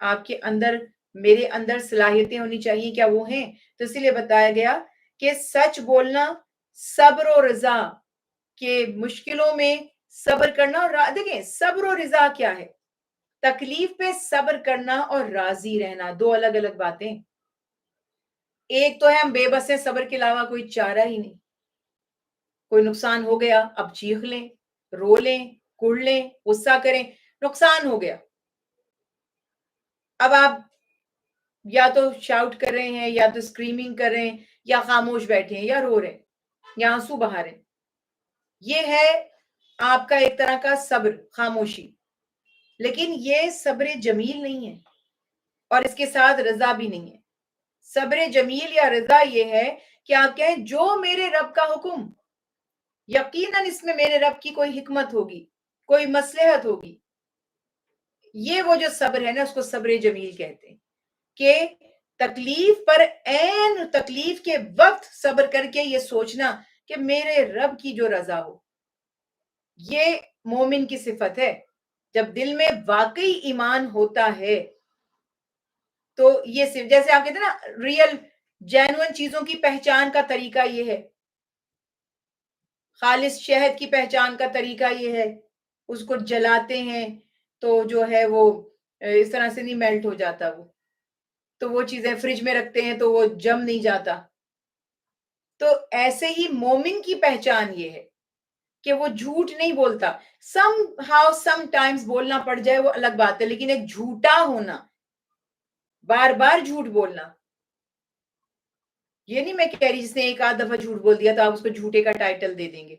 آپ کے اندر میرے اندر صلاحیتیں ہونی چاہیے، کیا وہ ہیں؟ تو اسی لیے بتایا گیا کہ سچ بولنا، صبر و رضا، کہ مشکلوں میں صبر کرنا. اور دیکھیں صبر و رضا کیا ہے؟ تکلیف پہ صبر کرنا اور راضی رہنا دو الگ الگ باتیں. ایک تو ہے ہم بے بس ہیں، صبر کے علاوہ کوئی چارہ ہی نہیں. کوئی نقصان ہو گیا اب چیخ لیں، رو لیں، کڑ لیں، غصہ کریں، نقصان ہو گیا، اب آپ یا تو شاؤٹ کر رہے ہیں، یا تو اسکریمنگ کر رہے ہیں، یا خاموش بیٹھے ہیں، یا رو رہے ہیں، یا آنسو بہا رہے ہیں. یہ ہے آپ کا ایک طرح کا صبر، خاموشی. لیکن یہ صبر جمیل نہیں ہے، اور اس کے ساتھ رضا بھی نہیں ہے. صبر جمیل یا رضا یہ ہے کہ آپ کہیں جو میرے رب کا حکم، یقیناً اس میں میرے رب کی کوئی حکمت ہوگی، کوئی مصلحت ہوگی. یہ وہ جو صبر ہے نا، اس کو صبر جمیل کہتے ہیں، کہ تکلیف پر عین تکلیف کے وقت صبر کر کے یہ سوچنا کہ میرے رب کی جو رضا ہو. یہ مومن کی صفت ہے. جب دل میں واقعی ایمان ہوتا ہے تو یہ صرف جیسے آپ کہتے ہیں نا ریئل جینوئن چیزوں کی پہچان کا طریقہ یہ ہے، خالص شہد کی پہچان کا طریقہ یہ ہے، اس کو جلاتے ہیں تو جو ہے وہ اس طرح سے نہیں میلٹ ہو جاتا، وہ تو وہ چیزیں فریج میں رکھتے ہیں تو وہ جم نہیں جاتا. تو ایسے ہی مومن کی پہچان یہ ہے کہ وہ جھوٹ نہیں بولتا. سم ٹائمز بولنا پڑ جائے وہ الگ بات ہے، لیکن ایک جھوٹا ہونا، بار بار جھوٹ بولنا، یہ نہیں میں کہہ رہی جس نے ایک آدھ دفعہ جھوٹ بول دیا تو آپ اس کو جھوٹے کا ٹائٹل دے دیں گے.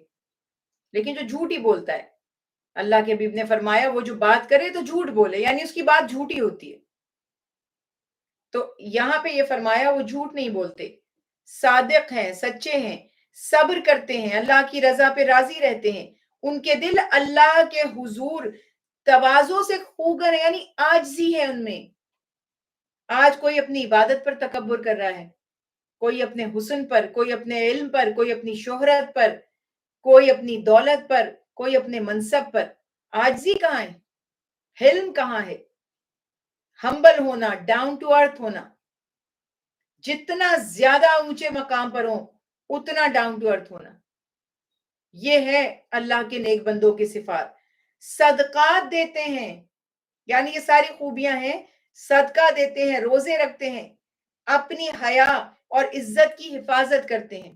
لیکن جو جھوٹ ہی بولتا ہے، اللہ کے حبیب نے فرمایا وہ جو بات کرے تو جھوٹ بولے، یعنی اس کی بات جھوٹی ہوتی ہے. تو یہاں پہ یہ فرمایا وہ جھوٹ نہیں بولتے، صادق ہیں، سچے ہیں، صبر کرتے ہیں، اللہ کی رضا پہ راضی رہتے ہیں. ان کے دل اللہ کے حضور تواضع سے خوگر ہیں، یعنی عاجزی ہے ان میں. آج کوئی اپنی عبادت پر تکبر کر رہا ہے، کوئی اپنے حسن پر، کوئی اپنے علم پر، کوئی اپنی شہرت پر، کوئی اپنی دولت پر، کوئی اپنے منصب پر. عاجزی کہاں ہے؟ حلم کہاں ہے؟ ہمبل ہونا، ڈاؤن ٹو ارتھ ہونا. جتنا زیادہ اونچے مقام پر ہوں اتنا ڈاؤن ٹو ارتھ ہونا. یہ ہے اللہ کے نیک بندوں کی صفات. صدقات دیتے ہیں، یعنی یہ ساری خوبیاں ہیں. صدقہ دیتے ہیں، روزے رکھتے ہیں، اپنی حیا اور عزت کی حفاظت کرتے ہیں،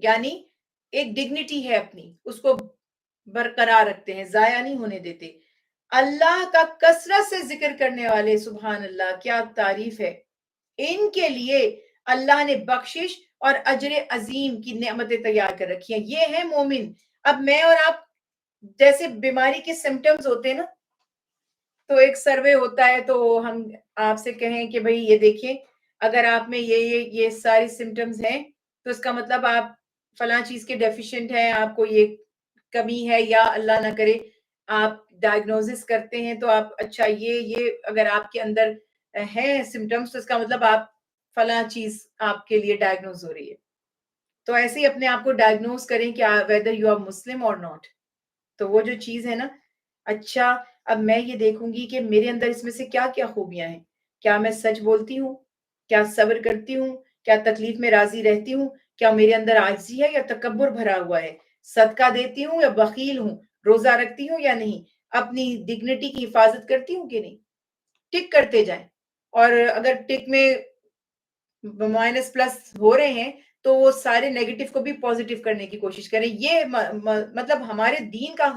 یعنی ایک ڈگنیٹی ہے اپنی، اس کو برقرار رکھتے ہیں، ضائع نہیں ہونے دیتے. اللہ کا کثرت سے ذکر کرنے والے، سبحان اللہ کیا تعریف ہے. ان کے لیے اللہ نے بخشش اور اجر عظیم کی نعمتیں تیار کر رکھی ہیں. یہ ہے مومن. اب میں اور آپ جیسے بیماری کے سمٹمز ہوتے ہیں نا، تو ایک سروے ہوتا ہے، تو ہم آپ سے کہیں کہ بھئی یہ دیکھیں اگر آپ میں یہ ساری سمٹمز ہیں تو اس کا مطلب آپ فلاں چیز کے ڈیفیشنٹ ہیں، آپ کو یہ کمی ہے، یا اللہ نہ کرے آپ ڈائگنوزس کرتے ہیں تو آپ اچھا یہ اگر آپ کے اندر ہیں سمٹمز تو اس کا مطلب آپ فلاں چیز آپ کے لیے ڈائگنوز ہو رہی ہے. تو ایسے ہی اپنے آپ کو ڈائگنوز کریں کہ whether you are Muslim or not. تو وہ جو چیز ہے نا، اچھا اب میں یہ دیکھوں گی کہ میرے اندر اس میں سے کیا کیا خوبیاں ہیں. کیا میں سچ بولتی ہوں؟ کیا صبر کرتی ہوں؟ کیا تکلیف میں راضی رہتی ہوں؟ کیا میرے اندر عاجزی ہے یا تکبر بھرا ہوا ہے؟ صدقہ دیتی ہوں یا بخیل ہوں؟ روزہ رکھتی ہوں یا نہیں؟ اپنی ڈگنیٹی کی حفاظت کرتی ہوں کہ نہیں؟ ٹک کرتے جائیں اور اگر ٹک میں مائنس پلس ہو رہے ہیں تو وہ سارے نیگیٹو کو بھی پازیٹیو کرنے کی کوشش کریں. یہ مطلب ہمارے دین کا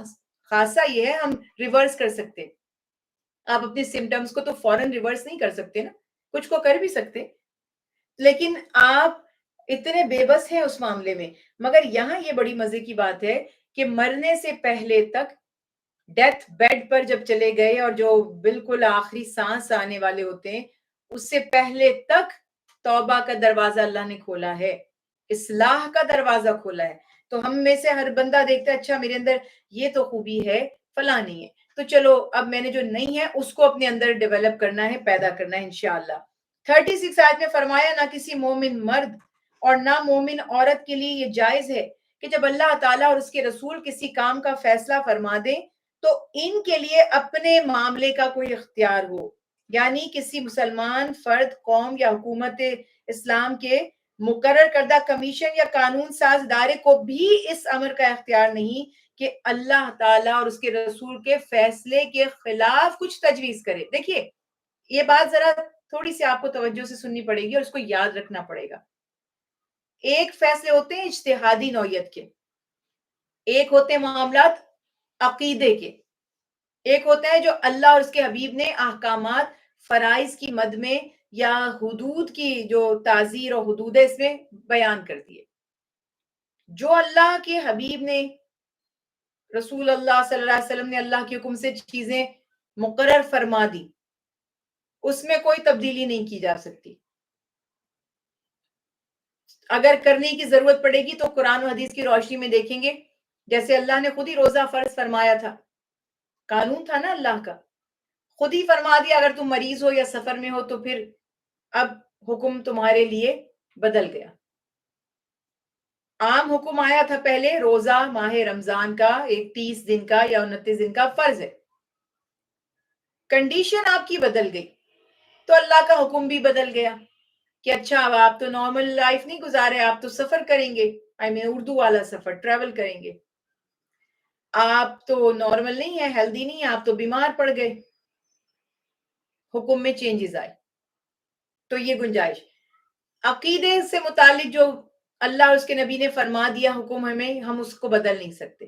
خاصہ یہ ہے، ہم ریورس کر سکتے. آپ اپنے سمٹمز کو تو فوراً ریورس نہیں کر سکتے نا، کچھ کو کر بھی سکتے، لیکن آپ اتنے بے بس ہیں اس معاملے میں. مگر یہاں یہ بڑی مزے کی بات ہے کہ مرنے سے پہلے تک، ڈیتھ بیڈ پر جب چلے گئے اور جو بالکل آخری سانس آنے والے ہوتے ہیں، اس سے پہلے تک توبہ کا دروازہ اللہ نے کھولا ہے، اصلاح کا دروازہ کھولا ہے. تو ہم میں سے ہر بندہ دیکھتا ہے اچھا میرے اندر یہ تو خوبی ہے، فلاں نہیں ہے، تو چلو اب میں نے جو نہیں ہے اس کو اپنے اندر ڈیولپ کرنا ہے، پیدا کرنا ہے انشاءاللہ. 36 آیت میں فرمایا نہ کسی مومن مرد اور نہ مومن عورت کے لیے یہ جائز ہے کہ جب اللہ تعالیٰ اور اس کے رسول کسی کام کا فیصلہ فرما دیں تو ان کے لیے اپنے معاملے کا کوئی اختیار ہو. یعنی کسی مسلمان فرد، قوم یا حکومت اسلام کے مقرر کردہ کمیشن یا قانون ساز ادارے کو بھی اس امر کا اختیار نہیں کہ اللہ تعالیٰ اور اس کے رسول کے فیصلے کے خلاف کچھ تجویز کرے. دیکھیے یہ بات ذرا تھوڑی سی آپ کو توجہ سے سننی پڑے گی اور اس کو یاد رکھنا پڑے گا. ایک فیصلے ہوتے ہیں اجتہادی نوعیت کے، ایک ہوتے ہیں معاملات عقیدے کے، ایک ہوتا ہے جو اللہ اور اس کے حبیب نے احکامات فرائض کی مد میں یا حدود کی جو تعزیر اور حدود ہے اس میں بیان کر دیے. جو اللہ کے حبیب نے، رسول اللہ صلی اللہ علیہ وسلم نے اللہ کے حکم سے چیزیں مقرر فرما دی، اس میں کوئی تبدیلی نہیں کی جا سکتی. اگر کرنے کی ضرورت پڑے گی تو قرآن و حدیث کی روشنی میں دیکھیں گے، جیسے اللہ نے خود ہی روزہ فرض فرمایا تھا، قانون تھا نا اللہ کا، خود ہی فرما دیا اگر تم مریض ہو یا سفر میں ہو تو پھر اب حکم تمہارے لیے بدل گیا. عام حکم آیا تھا پہلے روزہ ماہ رمضان کا 30 دن کا یا 29 دن کا فرض ہے. کنڈیشن آپ کی بدل گئی تو اللہ کا حکم بھی بدل گیا کہ اچھا اب آپ تو نارمل لائف نہیں گزارے، آپ تو سفر کریں گے، اردو والا سفر، ٹریول کریں گے. آپ تو نارمل نہیں ہے، ہیلدی نہیں ہے، آپ تو بیمار پڑ گئے، حکم میں چینجز آئے. تو یہ گنجائش عقیدے سے متعلق جو اللہ اور اس کے نبی نے فرما دیا حکم ہمیں، ہم اس کو بدل نہیں سکتے.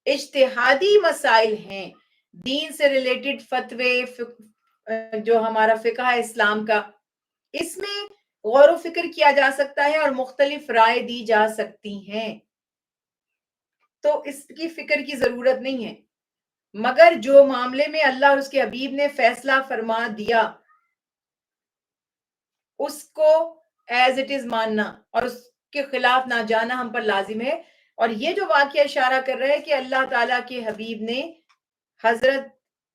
اجتہادی مسائل ہیں، دین سے ریلیٹڈ فتوے، جو ہمارا فقہ ہے اسلام کا، اس میں غور و فکر کیا جا سکتا ہے اور مختلف رائے دی جا سکتی ہیں، تو اس کی فکر کی ضرورت نہیں ہے. مگر جو معاملے میں اللہ اور اس کے حبیب نے فیصلہ فرما دیا اس کو ایز اٹ از ماننا اور اس کے خلاف نہ جانا ہم پر لازم ہے. اور یہ جو واقعہ اشارہ کر رہا ہے کہ اللہ تعالیٰ کے حبیب نے حضرت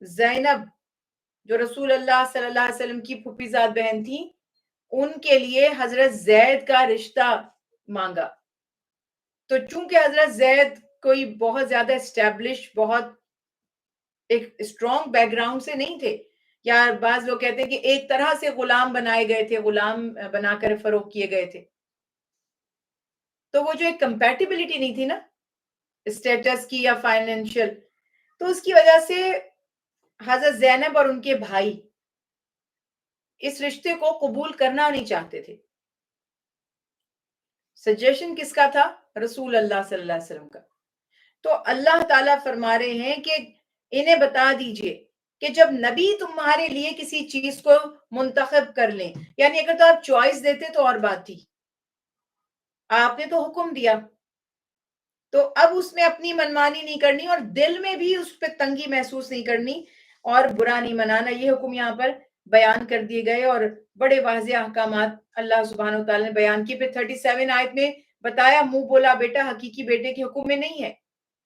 زینب جو رسول اللہ صلی اللہ علیہ وسلم کی پھوپھی زاد بہن تھی، ان کے لیے حضرت زید کا رشتہ مانگا. تو چونکہ حضرت زید کوئی بہت زیادہ اسٹیبلش، بہت ایک اسٹرانگ بیک گراؤنڈ سے نہیں تھے، یا بعض لوگ کہتے ہیں کہ ایک طرح سے غلام بنائے گئے تھے، غلام بنا کر فروخت کیے گئے تھے، تو وہ جو ایک کمپیٹیبلٹی نہیں تھی نا اسٹیٹس کی یا فائنینشل، تو اس کی وجہ سے حضرت زینب اور ان کے بھائی اس رشتے کو قبول کرنا نہیں چاہتے تھے. سجیشن کس کا تھا؟ رسول اللہ صلی اللہ علیہ وسلم کا. تو اللہ تعالیٰ فرما رہے ہیں کہ انہیں بتا دیجئے کہ جب نبی تمہارے لیے کسی چیز کو منتخب کر لیں، یعنی اگر تو آپ چوائس دیتے تو اور بات تھی، آپ نے تو حکم دیا تو اب اس میں اپنی منمانی نہیں کرنی اور دل میں بھی اس پہ تنگی محسوس نہیں کرنی اور برا نہیں منانا. یہ حکم یہاں پر بیان کر دیے گئے اور بڑے واضح احکامات اللہ سبحانہ وتعالی نے بیان کی. پھر 37 آیت میں بتایا منہ بولا بیٹا حقیقی بیٹے کے حکم میں نہیں ہے،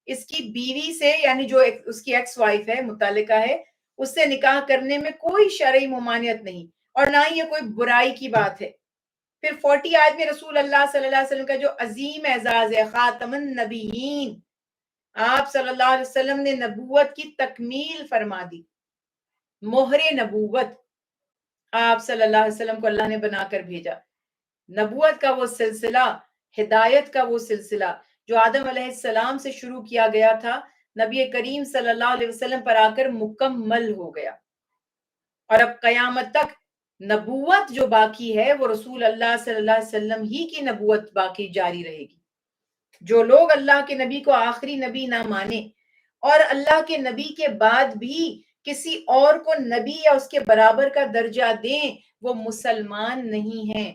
اس کی بیوی سے یعنی جو اس کی ایکس وائف ہے، متعلقہ ہے، اس سے نکاح کرنے میں کوئی شرعی ممانعت نہیں اور نہ ہی یہ کوئی برائی کی بات ہے. پھر 40 آیت میں رسول اللہ صلی اللہ علیہ وسلم کا جو عظیم اعزاز ہے، خاتم النبیین، آپ صلی اللہ علیہ وسلم نے نبوت کی تکمیل فرما دی، مہر نبوت آپ صلی اللہ علیہ وسلم کو اللہ نے بنا کر بھیجا. نبوت کا وہ سلسلہ، ہدایت کا وہ سلسلہ جو آدم علیہ السلام سے شروع کیا گیا تھا، نبی کریم صلی اللہ علیہ وسلم پر آ کر مکمل ہو گیا. اور اب قیامت تک نبوت جو باقی ہے وہ رسول اللہ صلی اللہ علیہ وسلم ہی کی نبوت باقی جاری رہے گی. جو لوگ اللہ کے نبی کو آخری نبی نہ مانے اور اللہ کے نبی کے بعد بھی کسی اور کو نبی یا اس کے برابر کا درجہ دیں وہ مسلمان نہیں ہیں.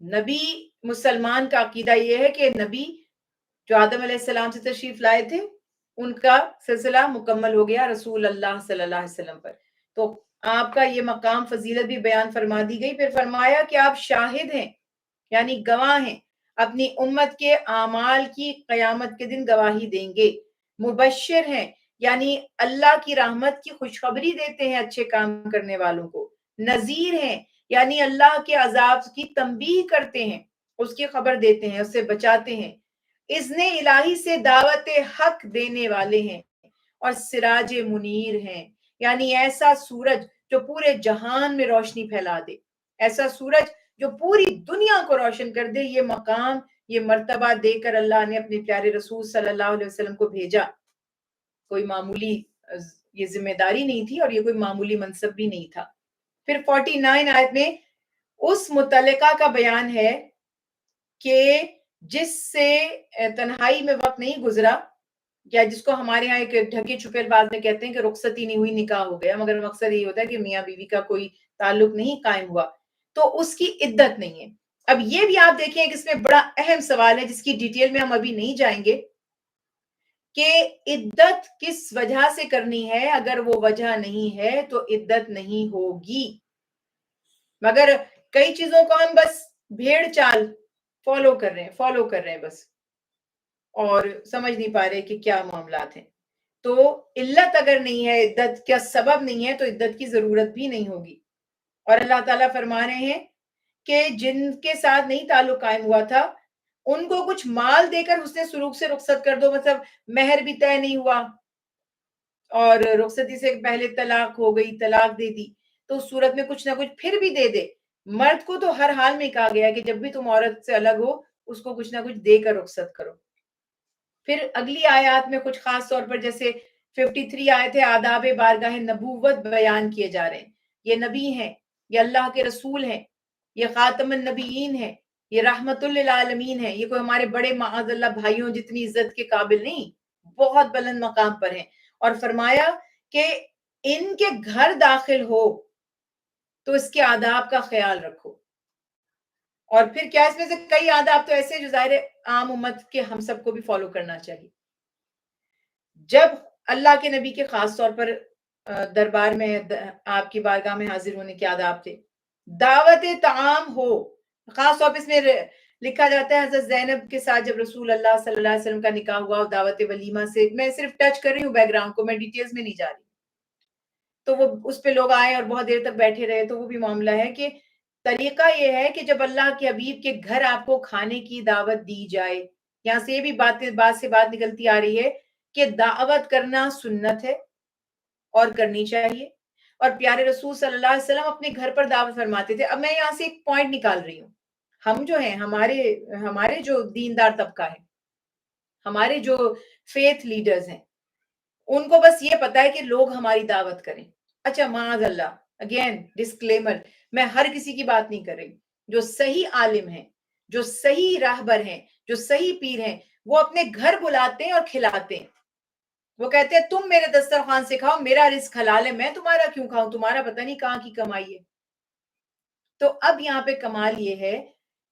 نبی مسلمان کا عقیدہ یہ ہے کہ نبی جو آدم علیہ السلام سے تشریف لائے تھے ان کا سلسلہ مکمل ہو گیا رسول اللہ صلی اللہ علیہ وسلم پر. تو آپ کا یہ مقام فضیلت بھی بیان فرما دی گئی. پھر فرمایا کہ آپ شاہد ہیں یعنی گواہ ہیں, اپنی امت کے اعمال کی قیامت کے دن گواہی دیں گے. مبشر ہیں یعنی اللہ کی رحمت کی خوشخبری دیتے ہیں اچھے کام کرنے والوں کو. نذیر ہیں یعنی اللہ کے عذاب کی تنبیہ کرتے ہیں, اس کی خبر دیتے ہیں, اس سے بچاتے ہیں. اذن الہی سے دعوت حق دینے والے ہیں اور سراج منیر ہیں یعنی ایسا سورج جو پورے جہان میں روشنی پھیلا دے, ایسا سورج جو پوری دنیا کو روشن کر دے. یہ مقام, یہ مرتبہ دے کر اللہ نے اپنے پیارے رسول صلی اللہ علیہ وسلم کو بھیجا. کوئی معمولی یہ ذمہ داری نہیں تھی اور یہ کوئی معمولی منصب بھی نہیں تھا. پھر 49 آیت میں اس متعلقہ کا بیان ہے کہ جس سے تنہائی میں وقت نہیں گزرا, یا جس کو ہمارے ہاں ایک ڈھکے چھپے الفاظ میں کہتے ہیں کہ رخصتی نہیں ہوئی نکاح ہو گیا, مگر مقصد یہ ہوتا ہے کہ میاں بیوی کا کوئی تعلق نہیں قائم ہوا, تو اس کی عدت نہیں ہے. اب یہ بھی آپ دیکھیں کہ اس میں بڑا اہم سوال ہے جس کی ڈیٹیل میں ہم ابھی نہیں جائیں گے کہ عدت کس وجہ سے کرنی ہے. اگر وہ وجہ نہیں ہے تو عدت نہیں ہوگی. مگر کئی چیزوں کو ہم بس بھیڑ چال فالو کر رہے ہیں بس, اور سمجھ نہیں پا رہے کہ کیا معاملات ہیں. تو علت اگر نہیں ہے, عدت کا سبب نہیں ہے, تو عدت کی ضرورت بھی نہیں ہوگی. اور اللہ تعالیٰ فرما رہے ہیں کہ جن کے ساتھ نہیں تعلق قائم ہوا تھا ان کو کچھ مال دے کر حسن سلوک سے رخصت کر دو. مطلب مہر بھی طے نہیں ہوا اور رخصتی سے پہلے طلاق ہو گئی, طلاق دے دی, تو اس صورت میں کچھ نہ کچھ پھر بھی دے دے. مرد کو تو ہر حال میں کہا گیا کہ جب بھی تم عورت سے الگ ہو اس کو کچھ نہ کچھ دے کر رخصت کرو. پھر اگلی آیات میں کچھ خاص طور پر جیسے 53 آیت ہے, آداب بارگاہ نبوت بیان کیے جا رہے ہیں. یہ نبی ہیں, یہ اللہ کے رسول ہیں, یہ خاتم النبیین ہیں, یہ رحمت للعالمین ہیں. یہ کوئی ہمارے بڑے معاذ اللہ بھائیوں جتنی عزت کے قابل نہیں, بہت بلند مقام پر ہیں. اور فرمایا کہ ان کے گھر داخل ہو تو اس کے آداب کا خیال رکھو. اور پھر کیا اس میں سے کئی آداب تو ایسے جو ظاہر عام امت کے ہم سب کو بھی فالو کرنا چاہیے. جب اللہ کے نبی کے خاص طور پر دربار میں آپ کی بارگاہ میں حاضر ہونے کے آداب تھے, دعوت طعام ہو. خاص طور پر اس میں لکھا جاتا ہے حضرت زینب کے ساتھ جب رسول اللہ صلی اللہ علیہ وسلم کا نکاح ہوا, دعوت ولیمہ سے میں صرف ٹچ کر رہی ہوں بیک گراؤنڈ کو, میں ڈیٹیلز میں نہیں جا رہی. تو وہ اس پہ لوگ آئے اور بہت دیر تک بیٹھے رہے. تو وہ بھی معاملہ ہے کہ طریقہ یہ ہے کہ جب اللہ کے حبیب کے گھر آپ کو کھانے کی دعوت دی جائے, یہاں سے یہ بھی بات سے بات نکلتی آ رہی ہے کہ دعوت کرنا سنت ہے اور کرنی چاہیے. اور پیارے رسول صلی اللہ علیہ وسلم اپنے گھر پر دعوت فرماتے تھے. اب میں یہاں سے ایک پوائنٹ نکال رہی ہوں. ہم جو ہیں, ہمارے جو دیندار طبقہ ہے, ہمارے جو فیتھ لیڈرز ہیں, ان کو بس یہ پتا ہے کہ لوگ ہماری دعوت کریں. اچھا معاذ اللہ, اگین ڈسکلیمر, میں ہر کسی کی بات نہیں کر رہی. جو صحیح عالم ہیں, جو صحیح راہبر ہیں, جو صحیح پیر ہیں, وہ اپنے گھر بلاتے ہیں اور کھلاتے ہیں. وہ کہتے ہیں تم میرے دسترخوان سے کھاؤ, میرا رزق حلال ہے, میں تمہارا کیوں کھاؤں, تمہارا پتہ نہیں کہاں کی کمائی ہے. تو اب یہاں پہ کمال یہ ہے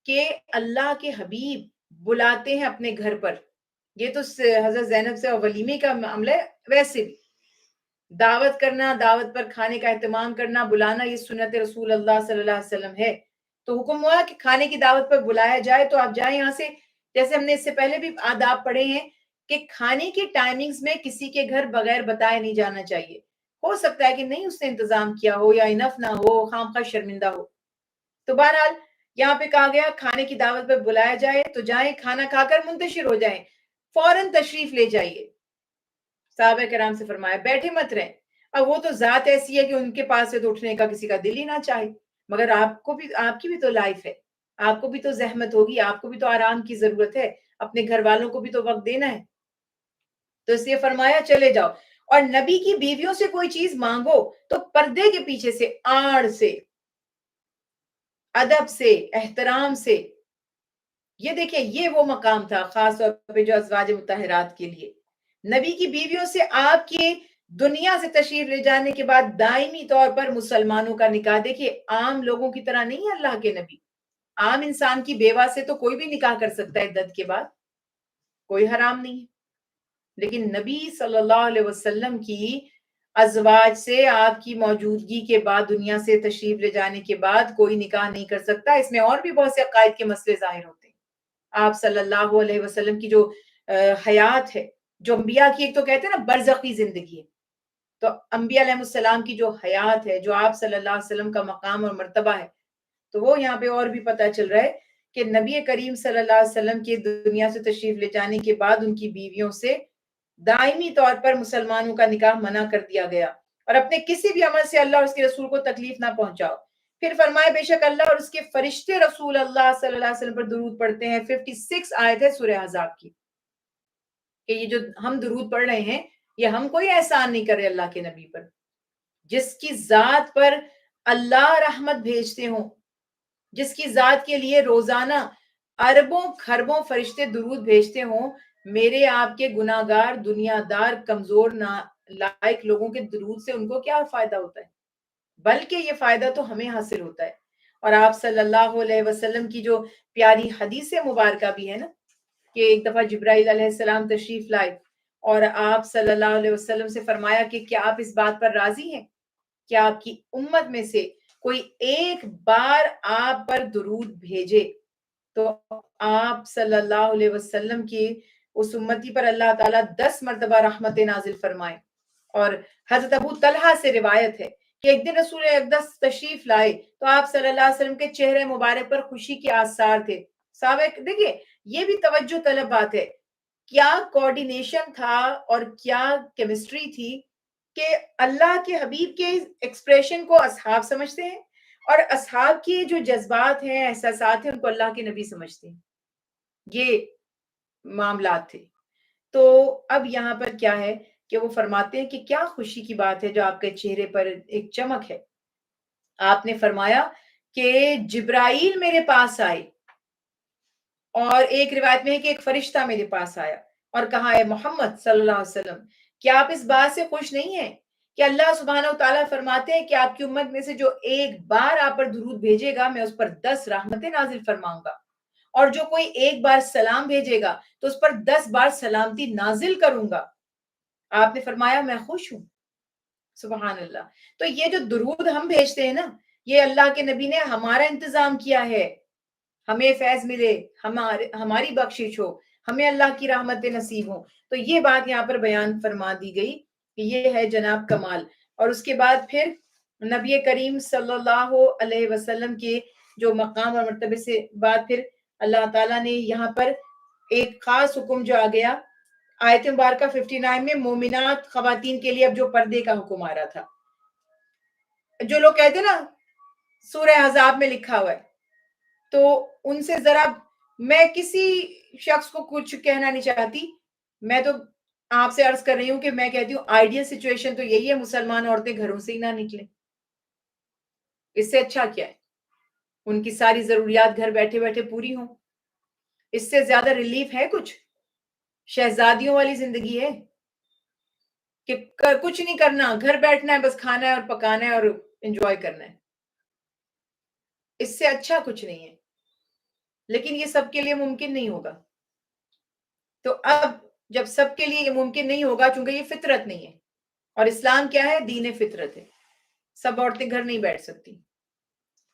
کہ اللہ کے حبیب بلاتے ہیں اپنے گھر پر. یہ تو حضرت زینب سے ولیمے کا معاملہ ہے. ویسے بھی دعوت کرنا, دعوت پر کھانے کا اہتمام کرنا, بلانا, یہ سنت رسول اللہ صلی اللہ علیہ وسلم ہے. تو حکم ہوا کہ کھانے کی دعوت پر بلایا جائے تو آپ جائیں یہاں سے. جیسے ہم نے اس سے پہلے بھی آداب پڑھے ہیں کہ کھانے کی ٹائمنگز میں کسی کے گھر بغیر بتائے نہیں جانا چاہیے. ہو سکتا ہے کہ نہیں اس نے انتظام کیا ہو, یا انف نہ ہو, خامخواہ شرمندہ ہو. تو بہرحال یہاں پہ کہا گیا کھانے کی دعوت پر بلایا جائے تو جائیں, کھانا کھا کر منتشر ہو جائیں, فوراً تشریف لے جائیے. صحابہ کرام سے فرمایا بیٹھے مت رہیں. اب وہ تو ذات ایسی ہے کہ ان کے پاس سے تو اٹھنے کا کسی کا دل ہی نہ چاہے, مگر آپ کی بھی تو لائف ہے, آپ کو بھی تو زحمت ہوگی, آپ کو بھی تو آرام کی ضرورت ہے, اپنے گھر والوں کو بھی تو وقت دینا ہے. تو اس لیے فرمایا چلے جاؤ. اور نبی کی بیویوں سے کوئی چیز مانگو تو پردے کے پیچھے سے، آڑ سے، ادب سے، احترام سے. یہ دیکھیں یہ وہ مقام تھا خاص طور پہ جو ازواج مطہرات کے لیے. نبی کی بیویوں سے آپ کے دنیا سے تشریف لے جانے کے بعد دائمی طور پر مسلمانوں کا نکاح. دیکھیے عام لوگوں کی طرح نہیں ہے اللہ کے نبی. عام انسان کی بیوہ سے تو کوئی بھی نکاح کر سکتا ہے عدت کے بعد، کوئی حرام نہیں ہے. لیکن نبی صلی اللہ علیہ وسلم کی ازواج سے آپ کی موجودگی کے بعد دنیا سے تشریف لے جانے کے بعد کوئی نکاح نہیں کر سکتا. اس میں اور بھی بہت سے عقائد کے مسئلے ظاہر ہوتے ہیں. آپ صلی اللہ علیہ وسلم کی جو حیات ہے، جو انبیاء کی ایک تو کہتے ہیں نا برزخی زندگی ہے، تو انبیاء علیہ السلام کی جو حیات ہے، جو آپ صلی اللہ علیہ وسلم کا مقام اور مرتبہ ہے، تو وہ یہاں پہ اور بھی پتہ چل رہا ہے کہ نبی کریم صلی اللہ علیہ وسلم کی دنیا سے تشریف لے جانے کے بعد ان کی بیویوں سے دائمی طور پر مسلمانوں کا نکاح منع کر دیا گیا. اور اپنے کسی بھی عمل سے اللہ اور اس کے رسول کو تکلیف نہ پہنچاؤ. پھر فرمائے بے شک اللہ اور اس کے فرشتے رسول اللہ صلی اللہ علیہ وسلم پر درود پڑھتے ہیں. 56 آیت ہے سورہ احزاب کی کہ یہ جو ہم درود پڑھ رہے ہیں یہ ہم کوئی احسان نہیں کر رہے اللہ کے نبی پر. جس کی ذات پر اللہ رحمت بھیجتے ہوں، جس کی ذات کے لیے روزانہ اربوں خربوں فرشتے درود بھیجتے ہوں، میرے آپ کے گناہگار دنیا دار کمزور نالائق لوگوں کے درود سے ان کو کیا فائدہ ہوتا ہے؟ بلکہ یہ فائدہ تو ہمیں حاصل ہوتا ہے. اور آپ صلی اللہ علیہ وسلم کی جو پیاری حدیث مبارکہ بھی ہے نا کہ ایک دفعہ جبرائیل علیہ السلام تشریف لائے اور آپ صلی اللہ علیہ وسلم سے فرمایا کہ کیا آپ اس بات پر راضی ہیں کہ آپ کی امت میں سے کوئی ایک بار آپ پر درود بھیجے تو آپ صلی اللہ علیہ وسلم کی اس امتی پر اللہ تعالیٰ 10 مرتبہ رحمت نازل فرمائے. اور حضرت ابو طلحہ سے روایت ہے کہ ایک دن رسول اقدس تشریف لائے تو آپ صلی اللہ علیہ وسلم کے چہرے مبارک پر خوشی کے آثار تھے. صحابہ دیکھیے یہ بھی توجہ طلب بات ہے، کیا کوارڈینیشن تھا اور کیا کیمسٹری تھی کہ اللہ کے حبیب کے ایکسپریشن کو اصحاب سمجھتے ہیں اور اصحاب کی جو جذبات ہیں احساسات ہیں ان کو اللہ کے نبی سمجھتے ہیں. یہ معاملات تھے. تو اب یہاں پر کیا ہے کہ وہ فرماتے ہیں کہ کیا خوشی کی بات ہے جو آپ کے چہرے پر ایک چمک ہے. آپ نے فرمایا کہ جبرائیل میرے پاس آئے اور ایک روایت میں ہے کہ ایک فرشتہ میرے پاس آیا اور کہا ہے محمد صلی اللہ علیہ وسلم کیا آپ اس بات سے خوش نہیں ہیں کہ اللہ سبحانہ و تعالیٰ فرماتے ہیں کہ آپ کی امت میں سے جو ایک بار آپ پر درود بھیجے گا میں اس پر 10 رحمتیں نازل فرماؤں گا، اور جو کوئی ایک بار سلام بھیجے گا تو اس پر 10 بار سلامتی نازل کروں گا. آپ نے فرمایا میں خوش ہوں. سبحان اللہ. تو یہ جو درود ہم بھیجتے ہیں نا یہ اللہ کے نبی نے ہمارا انتظام کیا ہے، ہمیں فیض ملے، ہماری بخشش ہو، ہمیں اللہ کی رحمت نصیب ہو. تو یہ بات یہاں پر بیان فرما دی گئی کہ یہ ہے جناب کمال. اور اس کے بعد پھر نبی کریم صلی اللہ علیہ وسلم کے جو مقام اور مرتبے سے بعد پھر اللہ تعالیٰ نے یہاں پر ایک خاص حکم جو آ گیا آیت مبارکہ 59 میں مومنات خواتین کے لیے اب جو پردے کا حکم آ رہا تھا. جو لوگ کہتے نا سورہ احزاب میں لکھا ہوا ہے تو ان سے ذرا میں کسی شخص کو کچھ کہنا نہیں چاہتی، میں تو آپ سے عرض کر رہی ہوں کہ میں کہتی ہوں آئیڈیل سچویشن تو یہی ہے مسلمان عورتیں گھروں سے ہی نہ نکلیں. اس سے اچھا کیا ہے؟ ان کی ساری ضروریات گھر بیٹھے بیٹھے پوری ہوں. اس سے زیادہ ریلیف ہے کچھ؟ شہزادیوں والی زندگی ہے کہ کچھ نہیں کرنا، گھر بیٹھنا ہے، بس کھانا ہے اور پکانا ہے اور انجوائے کرنا ہے. اس سے اچھا کچھ نہیں ہے. لیکن یہ سب کے لیے ممکن نہیں ہوگا. تو اب جب سب کے لیے یہ ممکن نہیں ہوگا چونکہ یہ فطرت نہیں ہے اور اسلام کیا ہے؟ دین فطرت ہے. سب عورتیں گھر نہیں بیٹھ سکتی.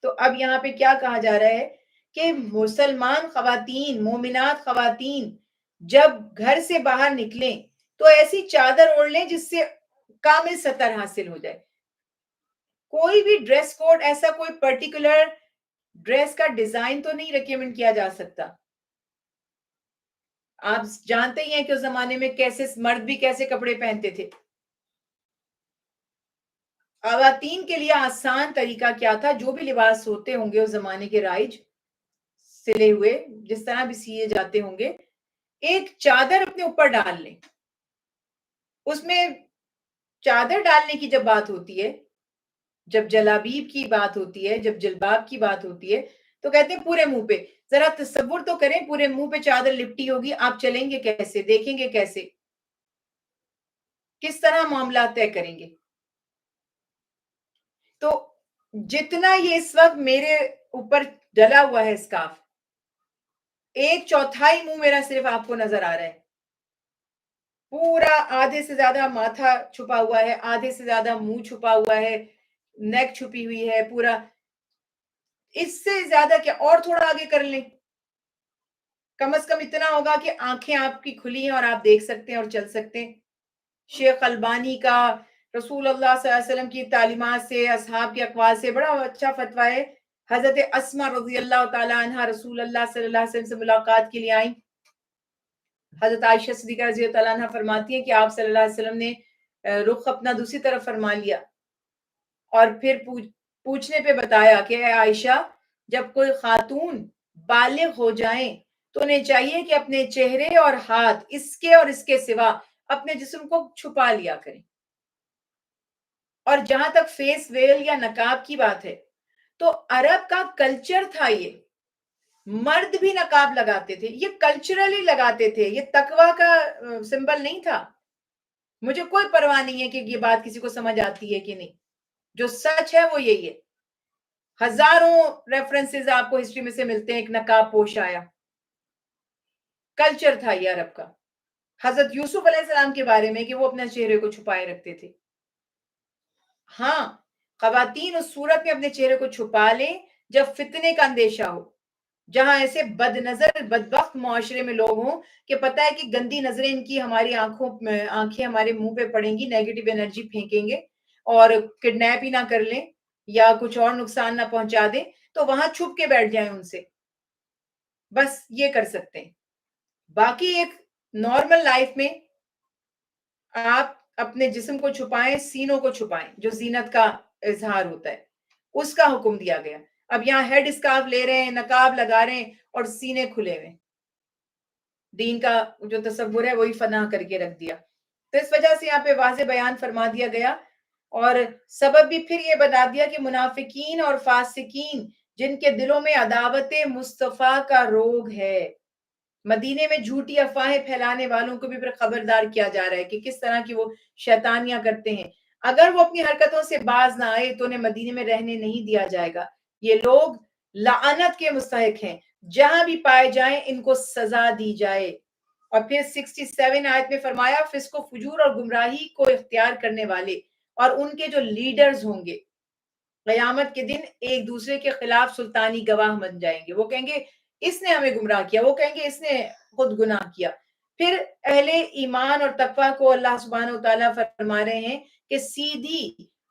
تو اب یہاں پہ کیا کہا جا رہا ہے کہ مسلمان خواتین، مومنات خواتین جب گھر سے باہر نکلیں تو ایسی چادر اوڑھ لیں جس سے کامل ستر حاصل ہو جائے. کوئی بھی ڈریس کوڈ ایسا کوئی پرٹیکولر ڈریس کا ڈیزائن تو نہیں ریکمینڈ کیا جا سکتا. آپ جانتے ہی ہیں کہ اس زمانے میں کیسے مرد بھی کیسے کپڑے پہنتے تھے. خواتین کے لیے آسان طریقہ کیا تھا؟ جو بھی لباس ہوتے ہوں گے اس زمانے کے رائج سلے ہوئے جس طرح بھی سیے جاتے ہوں گے، ایک چادر اپنے اوپر ڈال لیں، اس میں چادر ڈالنے کی جب بات ہوتی ہے، جب جلابیب کی بات ہوتی ہے، جب جلباب کی بات ہوتی ہے، تو کہتے ہیں پورے منہ پہ. ذرا تصور تو کریں، پورے منہ پہ چادر لپٹی ہوگی، آپ چلیں گے کیسے، دیکھیں گے کیسے، کس طرح معاملات طے کریں گے؟ تو جتنا یہ اس وقت میرے اوپر ڈلا ہوا ہے اسکارف، 1/4 منہ میرا صرف آپ کو نظر آ رہا ہے. پورا آدھے سے زیادہ ماتھا چھپا ہوا ہے، آدھے سے زیادہ منہ چھپا ہوا ہے، نیک چھپی ہوئی ہے پورا. اس سے زیادہ کیا اور تھوڑا آگے کر لیں، کم از کم اتنا ہوگا کہ آنکھیں آپ کی کھلی ہیں اور آپ دیکھ سکتے ہیں اور چل سکتے ہیں. شیخ البانی کا رسول اللہ صلی اللہ علیہ وسلم کی تعلیمات سے، اصحاب کے اقوال سے بڑا اچھا فتویٰ ہے. حضرت اسما رضی اللہ تعالی عنہ رسول اللہ صلی اللہ علیہ وسلم سے ملاقات کے لیے آئیں. حضرت عائشہ صدیقہ رضی اللہ تعالیٰ عنہ فرماتی ہیں کہ آپ صلی اللہ علیہ وسلم نے رخ اپنا دوسری طرف فرما لیا اور پھر پوچھنے پہ بتایا کہ اے عائشہ، جب کوئی خاتون بالغ ہو جائیں تو انہیں چاہیے کہ اپنے چہرے اور ہاتھ اس کے سوا اپنے جسم کو چھپا لیا کریں. اور جہاں تک فیس ویل یا نقاب کی بات ہے تو عرب کا کلچر تھا، یہ مرد بھی نقاب لگاتے تھے، یہ کلچرلی لگاتے تھے، یہ تقوی کا سمبل نہیں تھا. مجھے کوئی پرواہ نہیں ہے کہ یہ بات کسی کو سمجھ آتی ہے کہ نہیں، جو سچ ہے وہ یہی ہے. ہزاروں ریفرنسز آپ کو ہسٹری میں سے ملتے ہیں ایک نقاب پوش آیا. کلچر تھا یہ عرب کا. حضرت یوسف علیہ السلام کے بارے میں کہ وہ اپنے چہرے کو چھپائے رکھتے تھے. ہاں، خواتین اس صورت میں اپنے چہرے کو چھپا لیں جب فتنے کا اندیشہ ہو، جہاں ایسے بد نظر بدبخت معاشرے میں لوگ ہوں کہ پتہ ہے کہ گندی نظریں ان کی ہماری آنکھیں ہمارے منہ پہ پڑیں گی، نیگیٹو انرجی پھینکیں گے اور کڈنیپ ہی نہ کر لیں یا کچھ اور نقصان نہ پہنچا دیں، تو وہاں چھپ کے بیٹھ جائیں ان سے. بس یہ کر سکتے ہیں. باقی ایک نارمل لائف میں آپ اپنے جسم کو چھپائیں، سینوں کو چھپائیں جو زینت کا اظہار ہوتا ہے، اس کا حکم دیا گیا. اب یہاں ہیڈ اسکارف لے رہے ہیں، نقاب لگا رہے ہیں اور سینے کھلے ہوئے. دین کا جو تصور ہے وہی فنا کر کے رکھ دیا. تو اس وجہ سے یہاں پہ واضح بیان فرما دیا گیا اور سبب بھی پھر یہ بتا دیا کہ منافقین اور فاسقین جن کے دلوں میں عداوت مصطفیٰ کا روگ ہے، مدینے میں جھوٹی افواہیں پھیلانے والوں کو بھی پھر خبردار کیا جا رہا ہے کہ کس طرح کی وہ شیطانیاں کرتے ہیں. اگر وہ اپنی حرکتوں سے باز نہ آئے تو انہیں مدینے میں رہنے نہیں دیا جائے گا. یہ لوگ لعنت کے مستحق ہیں، جہاں بھی پائے جائیں ان کو سزا دی جائے. اور پھر 67 آیت میں فرمایا فسق و فجور اور گمراہی کو اختیار کرنے والے اور ان کے جو لیڈرز ہوں گے قیامت کے دن ایک دوسرے کے خلاف سلطانی گواہ بن جائیں گے. وہ کہیں گے اس نے ہمیں گمراہ کیا، وہ کہیں گے اس نے خود گناہ کیا. پھر اہل ایمان اور تقوی کو اللہ سبحانہ وتعالیٰ فرما رہے ہیں کہ سیدھی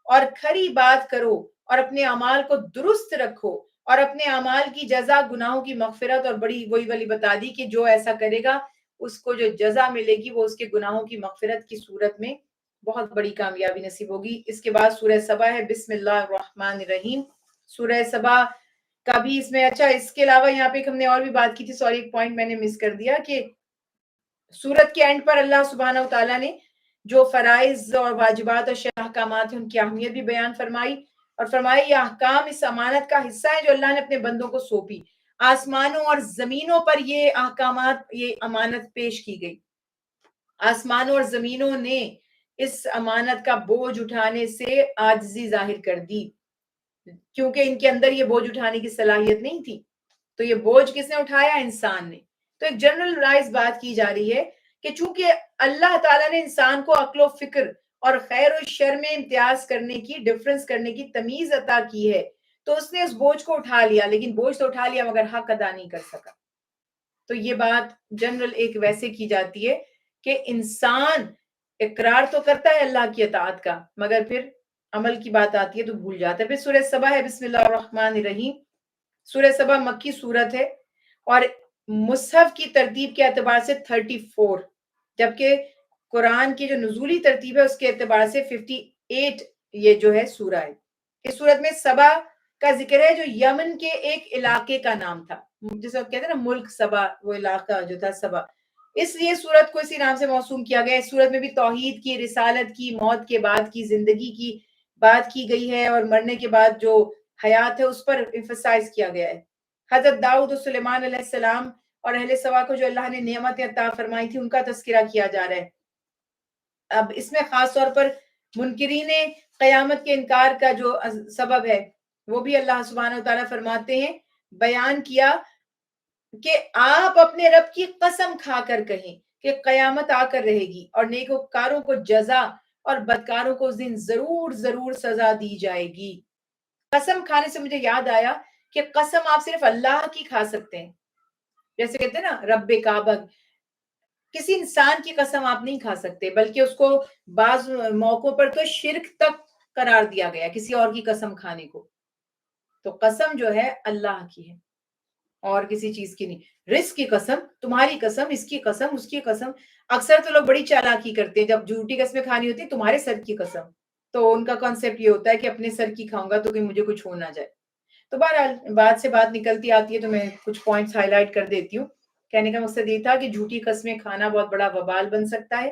اور کھری بات کرو اور اپنے اعمال کو درست رکھو اور اپنے اعمال کی جزا گناہوں کی مغفرت. اور بڑی وہی والی بتا دی کہ جو ایسا کرے گا اس کو جو جزا ملے گی وہ اس کے گناہوں کی مغفرت کی صورت میں بہت بڑی کامیابی نصیب ہوگی. اس کے بعد سورہ سبا ہے، بسم اللہ الرحمن الرحیم. سورہ سبا کا بھی اس میں اچھا، اس کے علاوہ یہاں پہ ہم نے اور بھی بات کی تھی، سوری ایک پوائنٹ میں نے مس کر دیا کہ سورت کے اینڈ پر اللہ سبحانہ وتعالیٰ نے جو فرائض اور واجبات اور احکامات ہیں ان کی اہمیت بھی بیان فرمائی اور فرمائی یہ احکام اس امانت کا حصہ ہے جو اللہ نے اپنے بندوں کو سونپی. آسمانوں اور زمینوں پر یہ احکامات، یہ امانت پیش کی گئی. آسمانوں اور زمینوں نے اس امانت کا بوجھ اٹھانے سے عاجزی ظاہر کر دی کیونکہ ان کے اندر یہ بوجھ اٹھانے کی صلاحیت نہیں تھی. تو یہ بوجھ کس نے اٹھایا؟ انسان نے. تو ایک جنرلائز بات کی جا رہی ہے کہ چونکہ اللہ تعالیٰ نے انسان کو عقل و فکر اور خیر و شر میں امتیاز کرنے کی، ڈفرنس کرنے کی تمیز عطا کی ہے، تو اس نے اس بوجھ کو اٹھا لیا، لیکن بوجھ تو اٹھا لیا مگر حق ادا نہیں کر سکا. تو یہ بات جنرل ایک ویسے کی جاتی ہے کہ انسان اقرار تو کرتا ہے اللہ کی اطاعت کا مگر پھر عمل کی بات آتی ہے تو بھول جاتا ہے. پھر سورہ سبا ہے، بسم اللہ الرحمن الرحیم. سورہ سبا مکی سورت ہے اور مصحف کی ترتیب کے اعتبار سے 34، جبکہ قرآن کی جو نزولی ترتیب ہے اس کے اعتبار سے 58 یہ جو ہے سورہ ہے. اس سورت میں سبا کا ذکر ہے جو یمن کے ایک علاقے کا نام تھا، جسے کہتے ہیں نا ملک سبا، وہ علاقہ جو تھا سبا. اس لیے سورت کو اسی نام سے موسوم کیا گیا ہے۔ اس سورت میں بھی توحید کی، رسالت کی، موت کے بعد کی زندگی کی بات کی گئی ہے، اور مرنے کے بعد جو حیات ہے اس پر ایمفسائز کیا گیا ہے۔ حضرت داؤد و سلیمان علیہ السلام اور اہل سبا کو جو اللہ نے نعمت عطا فرمائی تھی ان کا تذکرہ کیا جا رہا ہے۔ اب اس میں خاص طور پر منکرین قیامت کے انکار کا جو سبب ہے وہ بھی اللہ سبحانہ و تعالیٰ فرماتے ہیں، بیان کیا کہ آپ اپنے رب کی قسم کھا کر کہیں کہ قیامت آ کر رہے گی اور نیکوکاروں کو جزا اور بدکاروں کو اس دن ضرور ضرور سزا دی جائے گی۔ قسم کھانے سے مجھے یاد آیا کہ قسم آپ صرف اللہ کی کھا سکتے ہیں، جیسے کہتے ہیں نا رب کعبہ، کسی انسان کی قسم آپ نہیں کھا سکتے، بلکہ اس کو بعض موقعوں پر تو شرک تک قرار دیا گیا کسی اور کی قسم کھانے کو۔ تو قسم جو ہے اللہ کی ہے اور کسی چیز کی نہیں۔ رزق کی قسم، تمہاری قسم، اس کی قسم، اس کی قسم۔ اکثر تو لوگ بڑی چالاکی کرتے ہیں، جب جھوٹی قسمیں کھانی ہوتی ہیں، تمہارے سر کی قسم، تو ان کا کانسیپٹ یہ ہوتا ہے کہ اپنے سر کی کھاؤں گا تو کہ مجھے کچھ ہو نہ جائے۔ تو بہرحال بات سے بات نکلتی آتی ہے تو میں کچھ پوائنٹس ہائی لائٹ کر دیتی ہوں۔ کہنے کا مقصد یہ تھا کہ جھوٹی قسمیں کھانا بہت بڑا وبال بن سکتا ہے،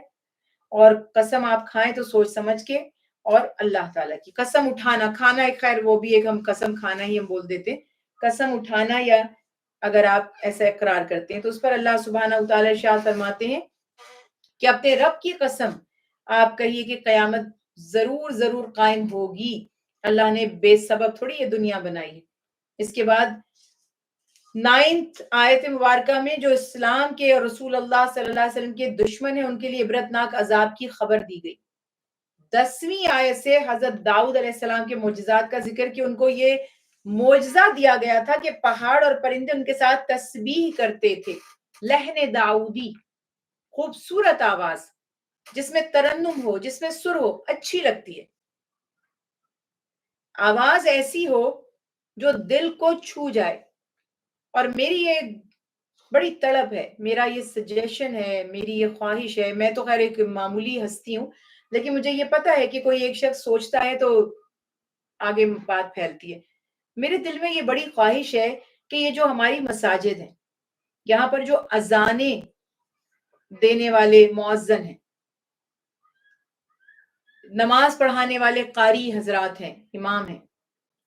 اور قسم آپ کھائیں تو سوچ سمجھ کے، اور اللہ تعالیٰ کی قسم اٹھانا، کھانا ایک خیر وہ بھی ایک ہم قسم کھانا ہی ہم بول دیتے ہیں، قسم اٹھانا یا اگر آپ ایسا اقرار کرتے ہیں تو اس پر اللہ سبحانہ و تعالیٰ ارشاد فرماتے ہیں کہ اپنے رب کی قسم آپ کہیے کہ قیامت ضرور ضرور قائم ہوگی، اللہ نے بے سبب تھوڑی یہ دنیا بنائی ہے۔ اس کے بعد 9 آیت مبارکہ میں جو اسلام کے اور رسول اللہ صلی اللہ علیہ وسلم کے دشمن ہیں ان کے لیے عبرتناک عذاب کی خبر دی گئی۔ 10ویں آیت سے حضرت داؤد علیہ السلام کے معجزات کا ذکر کہ ان کو یہ معجزہ دیا گیا تھا کہ پہاڑ اور پرندے ان کے ساتھ تسبیح کرتے تھے۔ لہن داؤدی، خوبصورت آواز جس میں ترنم ہو، جس میں سر ہو، اچھی لگتی ہے، آواز ایسی ہو جو دل کو چھو جائے۔ اور میری یہ بڑی طلب ہے، میرا یہ سجیشن ہے، میری یہ خواہش ہے، میں تو خیر ایک معمولی ہستی ہوں، لیکن مجھے یہ پتا ہے کہ کوئی ایک شخص سوچتا ہے تو آگے بات پھیلتی ہے۔ میرے دل میں یہ بڑی خواہش ہے کہ یہ جو ہماری مساجد ہیں، یہاں پر جو اذانیں دینے والے مؤذن ہیں، نماز پڑھانے والے قاری حضرات ہیں، امام ہیں،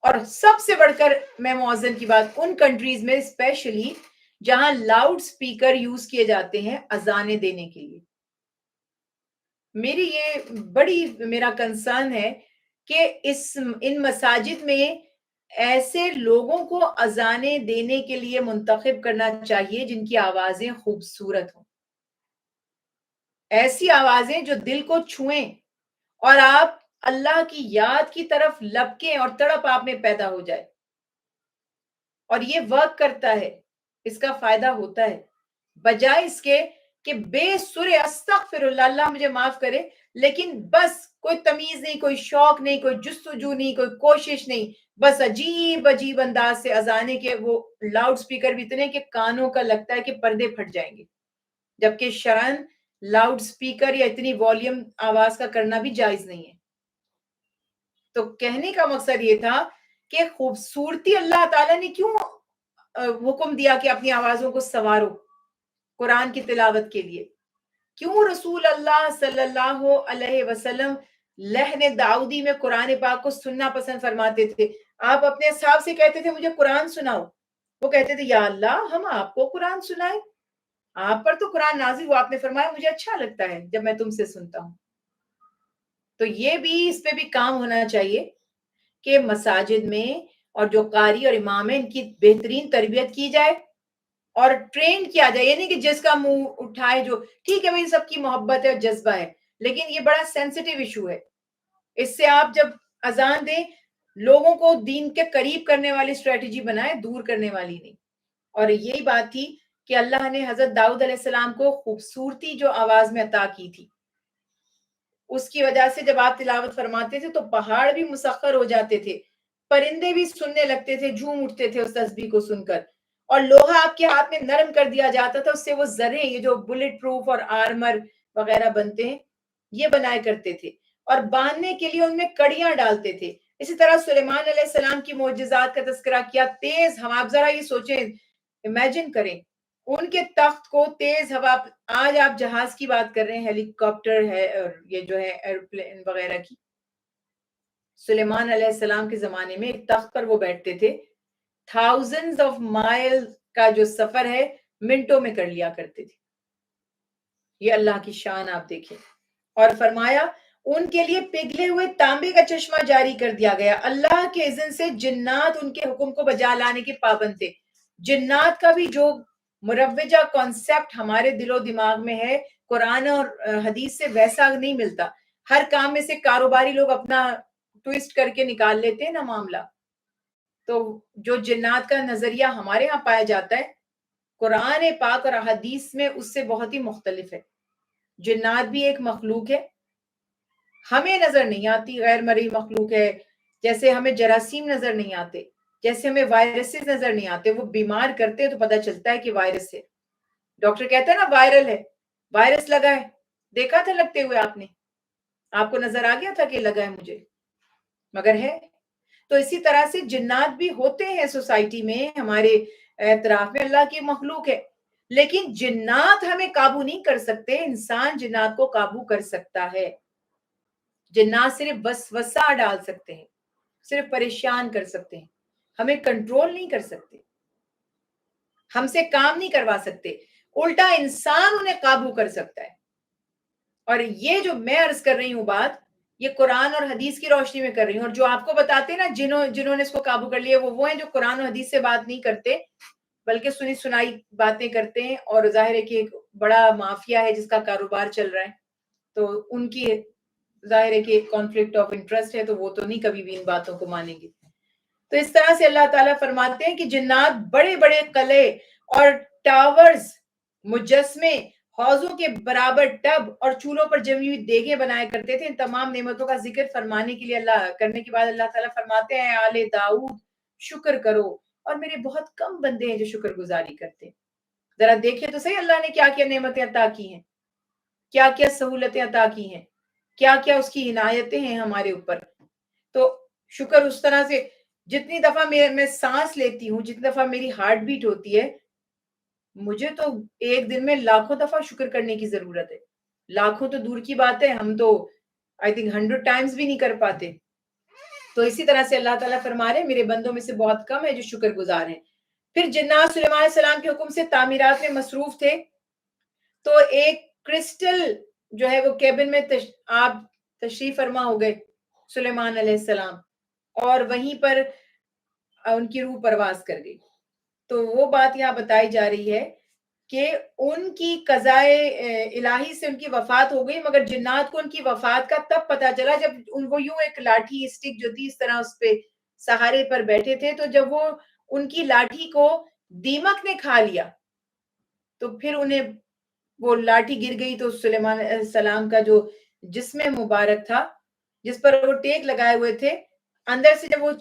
اور سب سے بڑھ کر میں مؤذن کی بات ان کنٹریز میں اسپیشلی جہاں لاؤڈ سپیکر یوز کیے جاتے ہیں اذانیں دینے کے لیے، میری یہ بڑی میرا کنسرن ہے کہ ان مساجد میں ایسے لوگوں کو اذانیں دینے کے لیے منتخب کرنا چاہیے جن کی آوازیں خوبصورت ہوں، ایسی آوازیں جو دل کو چھوئیں اور آپ اللہ کی یاد کی طرف لپکیں اور تڑپ آپ میں پیدا ہو جائے۔ اور یہ ورک کرتا ہے، اس کا فائدہ ہوتا ہے، بجائے اس کے کہ بے سر استغفر اللہ، اللہ مجھے معاف کرے، لیکن بس کوئی تمیز نہیں، کوئی شوق نہیں، کوئی جستجو نہیں، کوئی کوشش نہیں، بس عجیب عجیب انداز سے اذانے کے وہ لاؤڈ سپیکر بھی اتنے کہ کانوں کا لگتا ہے کہ پردے پھٹ جائیں گے، جبکہ شرعاً لاؤڈ سپیکر یا اتنی والیوم آواز کا کرنا بھی جائز نہیں ہے۔ تو کہنے کا مقصد یہ تھا کہ خوبصورتی اللہ تعالیٰ نے کیوں حکم دیا کہ اپنی آوازوں کو سنوارو قرآن کی تلاوت کے لیے، کیوں رسول اللہ صلی اللہ علیہ وسلم لہن داؤدی میں قرآن پاک کو سننا پسند فرماتے تھے؟ آپ اپنے اصحاب سے کہتے تھے مجھے قرآن سناؤ، وہ کہتے تھے یا اللہ ہم آپ کو قرآن سنائیں، آپ پر تو قرآن نازل ہوا، آپ نے فرمایا مجھے اچھا لگتا ہے جب میں تم سے سنتا ہوں۔ تو یہ بھی اس پہ بھی کام ہونا چاہیے کہ مساجد میں اور جو قاری اور امام ہیں ان کی بہترین تربیت کی جائے اور ٹرین کیا جائے، یعنی کہ جس کا منہ اٹھائے، جو ٹھیک ہے بھائی سب کی محبت ہے اور جذبہ ہے، لیکن یہ بڑا سینسٹیو ایشو ہے، اس سے آپ جب اذان دیں لوگوں کو دین کے قریب کرنے والی اسٹریٹجی بنائیں، دور کرنے والی نہیں۔ اور یہی بات تھی کہ اللہ نے حضرت داؤد علیہ السلام کو خوبصورتی جو آواز میں عطا کی تھی، اس کی وجہ سے جب آپ تلاوت فرماتے تھے تو پہاڑ بھی مسخر ہو جاتے تھے، پرندے بھی سننے لگتے تھے، جھوم اٹھتے تھے اس تسبیح کو سن کر، اور لوہا آپ کے ہاتھ میں نرم کر دیا جاتا تھا، اس سے وہ زریں، یہ جو بلٹ پروف اور آرمر وغیرہ بنتے ہیں یہ بنائے کرتے تھے، اور باندھنے کے لیے ان میں کڑیاں ڈالتے تھے۔ اسی طرح سلیمان علیہ السلام کی معجزات کا تذکرہ کیا، تیز ہوا، آپ ذرا یہ سوچیں، امیجن کریں ان کے تخت کو تیز ہوا، آج آپ جہاز کی بات کر رہے ہیں، ہیلی کاپٹر ہے اور یہ جو ہے ایروپلین وغیرہ کی، سلیمان علیہ السلام کے زمانے میں ایک تخت پر وہ بیٹھتے تھے، تھاؤزنڈز آف مائل کا جو سفر ہے منٹوں میں کر لیا کرتے تھے. یہ اللہ کی شان آپ دیکھیں. اور فرمایا ان کے لیے پگھلے ہوئے تانبے کا چشمہ جاری کر دیا گیا. اللہ کے اذن سے جنات ان کے حکم کو بجا لانے کے پابند تھے. جنات کا بھی جو مروجہ کانسیپٹ ہمارے دل و دماغ میں ہے، قرآن اور حدیث سے ویسا نہیں ملتا. ہر کام میں سے کاروباری لوگ اپنا ٹویسٹ کر کے نکال لیتے ہیں نا معاملہ. تو جو جنات کا نظریہ ہمارے ہاں پایا جاتا ہے، قرآن پاک اور حدیث میں اس سے بہت ہی مختلف ہے. جنات بھی ایک مخلوق ہے، ہمیں نظر نہیں آتی، غیر مرئی مخلوق ہے. جیسے ہمیں جراثیم نظر نہیں آتے، جیسے ہمیں وائرسز نظر نہیں آتے، وہ بیمار کرتے تو پتہ چلتا ہے کہ وائرس ہے. ڈاکٹر کہتا ہے نا وائرل ہے، وائرس لگا ہے، دیکھا تھا لگتے ہوئے آپ نے، آپ کو نظر آ گیا تھا کہ لگا ہے مجھے، مگر ہے. تو اسی طرح سے جنات بھی ہوتے ہیں سوسائٹی میں، ہمارے اطراف میں، اللہ کی مخلوق ہے. لیکن جنات ہمیں قابو نہیں کر سکتے، انسان جنات کو قابو کر سکتا ہے. جنات صرف وسوسہ ڈال سکتے ہیں، صرف پریشان کر سکتے ہیں، ہمیں کنٹرول نہیں کر سکتے، ہم سے کام نہیں کروا سکتے. الٹا انسان انہیں قابو کر سکتا ہے. اور یہ جو میں عرض کر رہی ہوں بات، یہ قرآن اور حدیث کی روشنی میں کر رہی ہوں. اور جو آپ کو بتاتے ہیں نا جنہوں نے اس کو قابو کر لیا، وہ ہیں جو قرآن اور حدیث سے بات نہیں کرتے، بلکہ سنی سنائی باتیں کرتے ہیں. اور ظاہر ہے کہ ایک بڑا مافیا ہے جس کا کاروبار چل رہا ہے، تو ان کی ظاہر ہے کہ ایک کانفلکٹ آف انٹرسٹ ہے، تو وہ تو نہیں کبھی بھی ان باتوں کو مانیں گے. تو اس طرح سے اللہ تعالیٰ فرماتے ہیں کہ جنات بڑے بڑے قلعے اور ٹاورز، مجسمے، حوضوں کے برابر ٹب اور چولہوں پر جمی ہوئی دیگیں بنایا کرتے تھے. ان تمام نعمتوں کا ذکر فرمانے کے لیے اللہ کرنے کے بعد اللہ تعالیٰ فرماتے ہیں آل داؤد شکر کرو، اور میرے بہت کم بندے ہیں جو شکر گزاری کرتے ہیں. ذرا دیکھیں تو صحیح اللہ نے کیا کیا نعمتیں عطا کی ہیں، کیا کیا سہولتیں عطا کی ہیں، کیا کیا اس کی عنایتیں ہیں ہمارے اوپر. تو شکر اس طرح سے، جتنی دفعہ میں سانس لیتی ہوں، جتنی دفعہ میری ہارٹ بیٹ ہوتی ہے، مجھے تو ایک دن میں لاکھوں دفعہ شکر کرنے کی ضرورت ہے. لاکھوں تو دور کی بات ہے، ہم تو آئی تھنک 100 ٹائمز بھی نہیں کر پاتے. تو اسی طرح سے اللہ تعالیٰ فرما رہے ہیں میرے بندوں میں سے بہت کم ہے جو شکر گزار ہیں. پھر جنات سلیمان علیہ السلام کے حکم سے تعمیرات میں مصروف تھے. تو ایک کرسٹل جو ہے وہ کیبن میں آپ تشریف فرما ہو گئے سلیمان علیہ السلام، اور وہیں پر ان کی روح پرواز کر گئی. تو وہ بات یہاں بتائی جا رہی ہے کہ ان کی قضائے الہی سے ان کی وفات ہو گئی، مگر جنات کو ان کی وفات کا تب پتا چلا جب وہ یوں ایک لاٹھی اسٹک جو تھی اس طرح اس پہ سہارے پر بیٹھے تھے. تو جب وہ ان کی لاٹھی کو دیمک نے کھا لیا تو پھر انہیں وہ لاٹھی گر گئی. تو سلیمان علیہ السلام کا جو جسم مبارک تھا جس پر وہ ٹیک لگائے ہوئے تھے، اندر سے جب وہ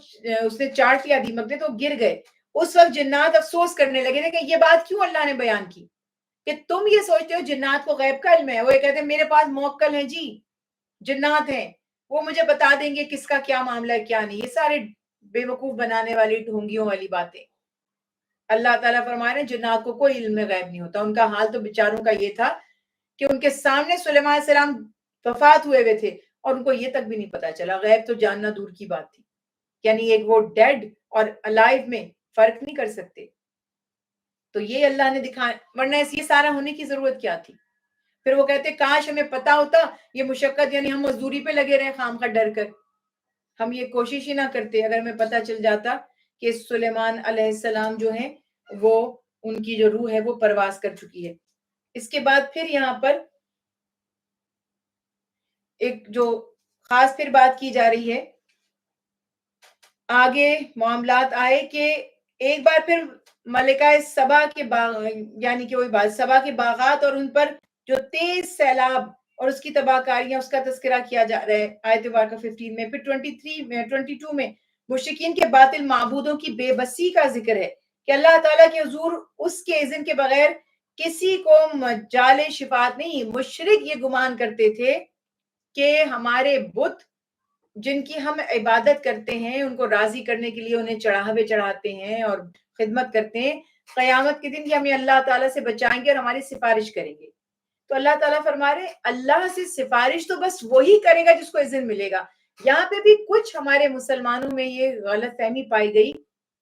اس نے چاٹ لیا دیمک نے تو گر گئے. اس وقت جنات افسوس کرنے لگے تھے کہ یہ بات کیوں اللہ نے بیان کی کہ تم یہ سوچتے ہو جنات کو غیب کا علم ہے. وہ یہ کہتے ہیں میرے پاس موکل ہیں جی، جنات ہیں، وہ مجھے بتا دیں گے کس کا کیا معاملہ ہے کیا نہیں. یہ سارے بے وقوف بنانے والی ڈھونگیوں والی باتیں. اللہ تعالیٰ فرما رہے ہیں جنات کو کوئی علم غیب نہیں ہوتا. ان کا حال تو بیچاروں کا یہ تھا کہ ان کے سامنے سلیمان علیہ السلام وفات ہوئے تھے اور ان کو یہ تک بھی نہیں پتا چلا. غیب تو جاننا دور کی بات تھی. یعنی ایک وہ ڈیڈ اور الائیو میں فرق نہیں کر سکتے. تو یہ اللہ نے دکھایا، ورنہ یہ سارا ہونے کی ضرورت کیا تھی. پھر وہ کہتے کاش ہمیں پتا ہوتا یہ مشقت، یعنی ہم مزدوری پہ لگے رہے خام خواہ ڈر کر، ہم یہ کوشش ہی نہ کرتے. اگر ہمیں پتا چل جاتا کہ سلیمان علیہ السلام جو ہیں وہ ان کی جو روح ہے وہ پرواز کر چکی ہے. اس کے بعد پھر یہاں پر ایک جو خاص پھر بات کی جا رہی ہے، آگے معاملات آئے کہ ایک بار پھر ملکہ سبا کے باغ، یعنی کہ وہی بات سبا کے باغات اور ان پر جو تیز سیلاب اور اس کی تباہ کاریاں، اس کا تذکرہ کیا جا رہا ہے آیت مبارکہ 15 میں. پھر 23 میں 22 میں مشرکین کے باطل معبودوں کی بے بسی کا ذکر ہے کہ اللہ تعالیٰ کے حضور اس کے اذن کے بغیر کسی کو مجال شفاعت نہیں. مشرک یہ گمان کرتے تھے کہ ہمارے بت جن کی ہم عبادت کرتے ہیں، ان کو راضی کرنے کے لیے انہیں چڑھاوے چڑھاتے ہیں اور خدمت کرتے ہیں، قیامت کے دن کہ ہمیں اللہ تعالیٰ سے بچائیں گے اور ہماری سفارش کریں گے. تو اللہ تعالیٰ فرما رہے اللہ سے سفارش تو بس وہی کرے گا جس کو اذن ملے گا. یہاں پہ بھی کچھ ہمارے مسلمانوں میں یہ غلط فہمی پائی گئی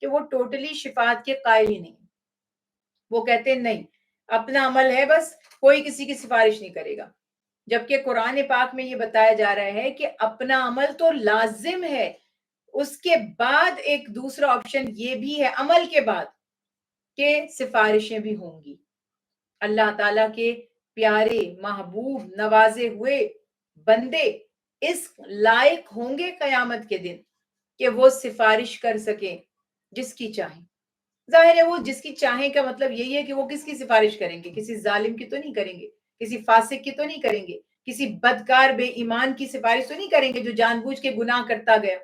کہ وہ ٹوٹلی شفاعت کے قائل ہی نہیں. وہ کہتے ہیں نہیں اپنا عمل ہے بس, کوئی کسی کی سفارش نہیں کرے گا. جبکہ قرآن پاک میں یہ بتایا جا رہا ہے کہ اپنا عمل تو لازم ہے, اس کے بعد ایک دوسرا آپشن یہ بھی ہے عمل کے بعد کہ سفارشیں بھی ہوں گی. اللہ تعالیٰ کے پیارے محبوب نوازے ہوئے بندے اس لائق ہوں گے قیامت کے دن کہ وہ سفارش کر سکیں جس کی چاہیں. ظاہر ہے وہ جس کی چاہیں کا مطلب یہی ہے کہ وہ کس کی سفارش کریں گے, کسی ظالم کی تو نہیں کریں گے, کسی فاسق کی تو نہیں کریں گے, کسی بدکار بے ایمان کی سفارش تو نہیں کریں گے جو جان بوجھ کے گناہ کرتا گیا,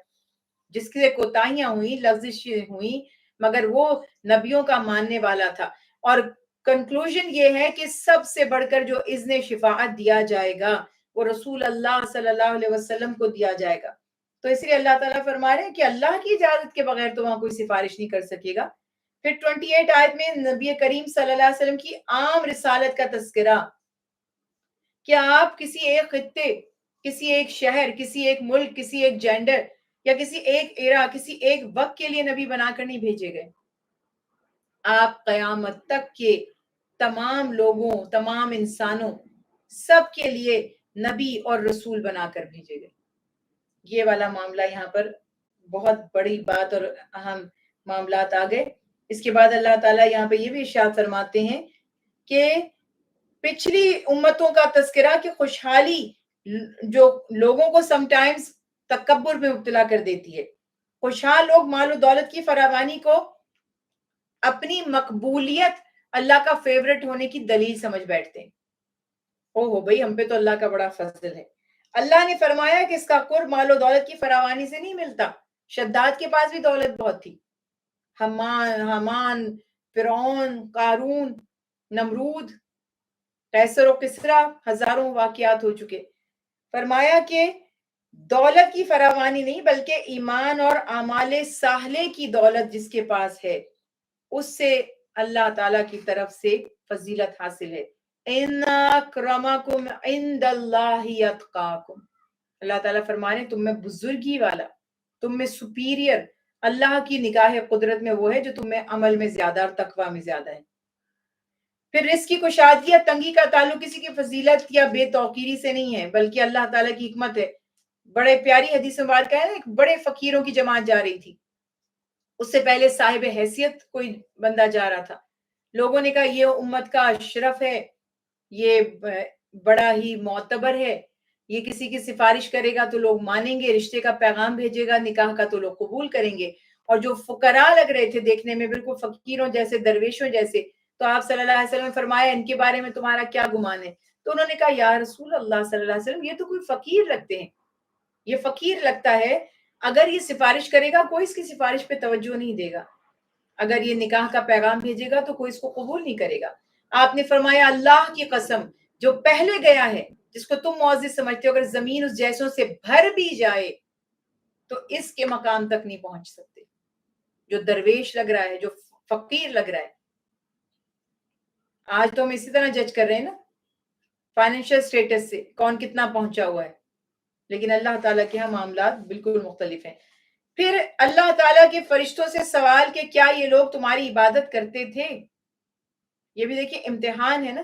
جس سے کوتاہیاں ہوئیں, لغزشیں ہوئیں, مگر وہ نبیوں کا ماننے والا تھا. اور کنکلوژن یہ ہے کہ سب سے بڑھ کر جو اذن شفاعت دیا جائے گا وہ رسول اللہ صلی اللہ علیہ وسلم کو دیا جائے گا. تو اس لیے اللہ تعالیٰ فرما رہے ہیں کہ اللہ کی اجازت کے بغیر تو وہاں کوئی سفارش نہیں کر سکے گا. پھر 28 آیت میں نبی کریم صلی اللہ علیہ وسلم کی عام رسالت کا تذکرہ کہ آپ کسی ایک خطے, کسی ایک شہر, کسی ایک ملک, کسی ایک جینڈر یا کسی ایک ایرا, کسی ایک وقت کے لیے نبی بنا کر نہیں بھیجے گئے. آپ قیامت تک کے تمام لوگوں, تمام انسانوں, سب کے لیے نبی اور رسول بنا کر بھیجے گئے. یہ والا معاملہ یہاں پر بہت بڑی بات اور اہم معاملات آ گئے. اس کے بعد اللہ تعالیٰ یہاں پہ یہ بھی ارشاد فرماتے ہیں کہ پچھلی امتوں کا تذکرہ کہ خوشحالی جو لوگوں کو سم ٹائمز تکبر میں مبتلا کر دیتی ہے. خوشحال لوگ مال و دولت کی فراوانی کو اپنی مقبولیت, اللہ کا فیورٹ ہونے کی دلیل سمجھ بیٹھتے ہیں. ہو بھئی ہم پہ تو اللہ کا بڑا فضل ہے. اللہ نے فرمایا کہ اس کا قرب مال و دولت کی فراوانی سے نہیں ملتا. شداد کے پاس بھی دولت بہت تھی, حمان, فرعون, قارون, نمرود, قیصر و کسریٰ, ہزاروں واقعات ہو چکے. فرمایا کہ دولت کی فراوانی نہیں بلکہ ایمان اور اعمال صالحہ کی دولت جس کے پاس ہے اس سے اللہ تعالیٰ کی طرف سے فضیلت حاصل ہے. ان اکرمکم عند اللہ اتقاکم, اللہ تعالیٰ فرمانے تم میں بزرگی والا, تم میں سپیریئر اللہ کی نگاہ قدرت میں وہ ہے جو تم میں عمل میں زیادہ اور تقوی میں زیادہ ہے. پھر رزق کی کشادگی یا تنگی کا تعلق کسی کی فضیلت یا بے توقیری سے نہیں ہے بلکہ اللہ تعالیٰ کی حکمت ہے. بڑے پیاری حدیث مبارک ہے, ایک بڑے فقیروں کی جماعت جا رہی تھی, اس سے پہلے صاحب حیثیت کوئی بندہ جا رہا تھا. لوگوں نے کہا یہ امت کا اشرف ہے, یہ بڑا ہی معتبر ہے, یہ کسی کی سفارش کرے گا تو لوگ مانیں گے, رشتے کا پیغام بھیجے گا, نکاح کا تو لوگ قبول کریں گے. اور جو فقراء لگ رہے تھے دیکھنے میں بالکل فقیروں جیسے, درویشوں جیسے, تو آپ صلی اللہ علیہ وسلم نے فرمایا ان کے بارے میں تمہارا کیا گمان ہے؟ تو انہوں نے کہا یا رسول اللہ صلی اللہ علیہ وسلم یہ تو کوئی فقیر لگتے ہیں, یہ فقیر لگتا ہے, اگر یہ سفارش کرے گا کوئی اس کی سفارش پہ توجہ نہیں دے گا, اگر یہ نکاح کا پیغام بھیجے گا تو کوئی اس کو قبول نہیں کرے گا. آپ نے فرمایا اللہ کی قسم جو پہلے گیا ہے جس کو تم معزز سمجھتے ہو, اگر زمین اس جیسوں سے بھر بھی جائے تو اس کے مقام تک نہیں پہنچ سکتے. جو درویش لگ رہا ہے, جو فقیر لگ رہا ہے, آج تو ہم اسی طرح جج کر رہے ہیں نا فائنینشل سٹیٹس سے, کون کتنا پہنچا ہوا ہے, لیکن اللہ تعالیٰ کے ہاں معاملات بالکل مختلف ہیں. پھر اللہ تعالیٰ کے فرشتوں سے سوال کہ کیا یہ لوگ تمہاری عبادت کرتے تھے؟ یہ بھی دیکھیں امتحان ہے نا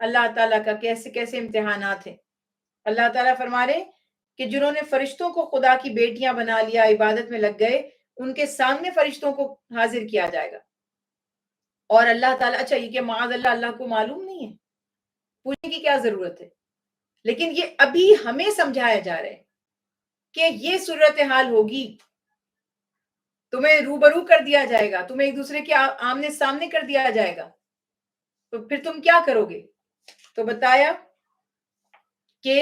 اللہ تعالیٰ کا, کیسے کیسے امتحانات ہیں. اللہ تعالیٰ فرما رہے کہ جنہوں نے فرشتوں کو خدا کی بیٹیاں بنا لیا, عبادت میں لگ گئے, ان کے سامنے فرشتوں کو حاضر کیا جائے گا. اور اللہ تعالیٰ, اچھا یہ کہ معاذ اللہ, اللہ کو معلوم نہیں ہے, پوچھنے کی کیا ضرورت ہے, لیکن یہ ابھی ہمیں سمجھایا جا رہا ہے کہ یہ صورتحال ہوگی, تمہیں روبرو کر دیا جائے گا, تمہیں ایک دوسرے کے آمنے سامنے کر دیا جائے گا, تو پھر تم کیا کرو گے؟ تو بتایا کہ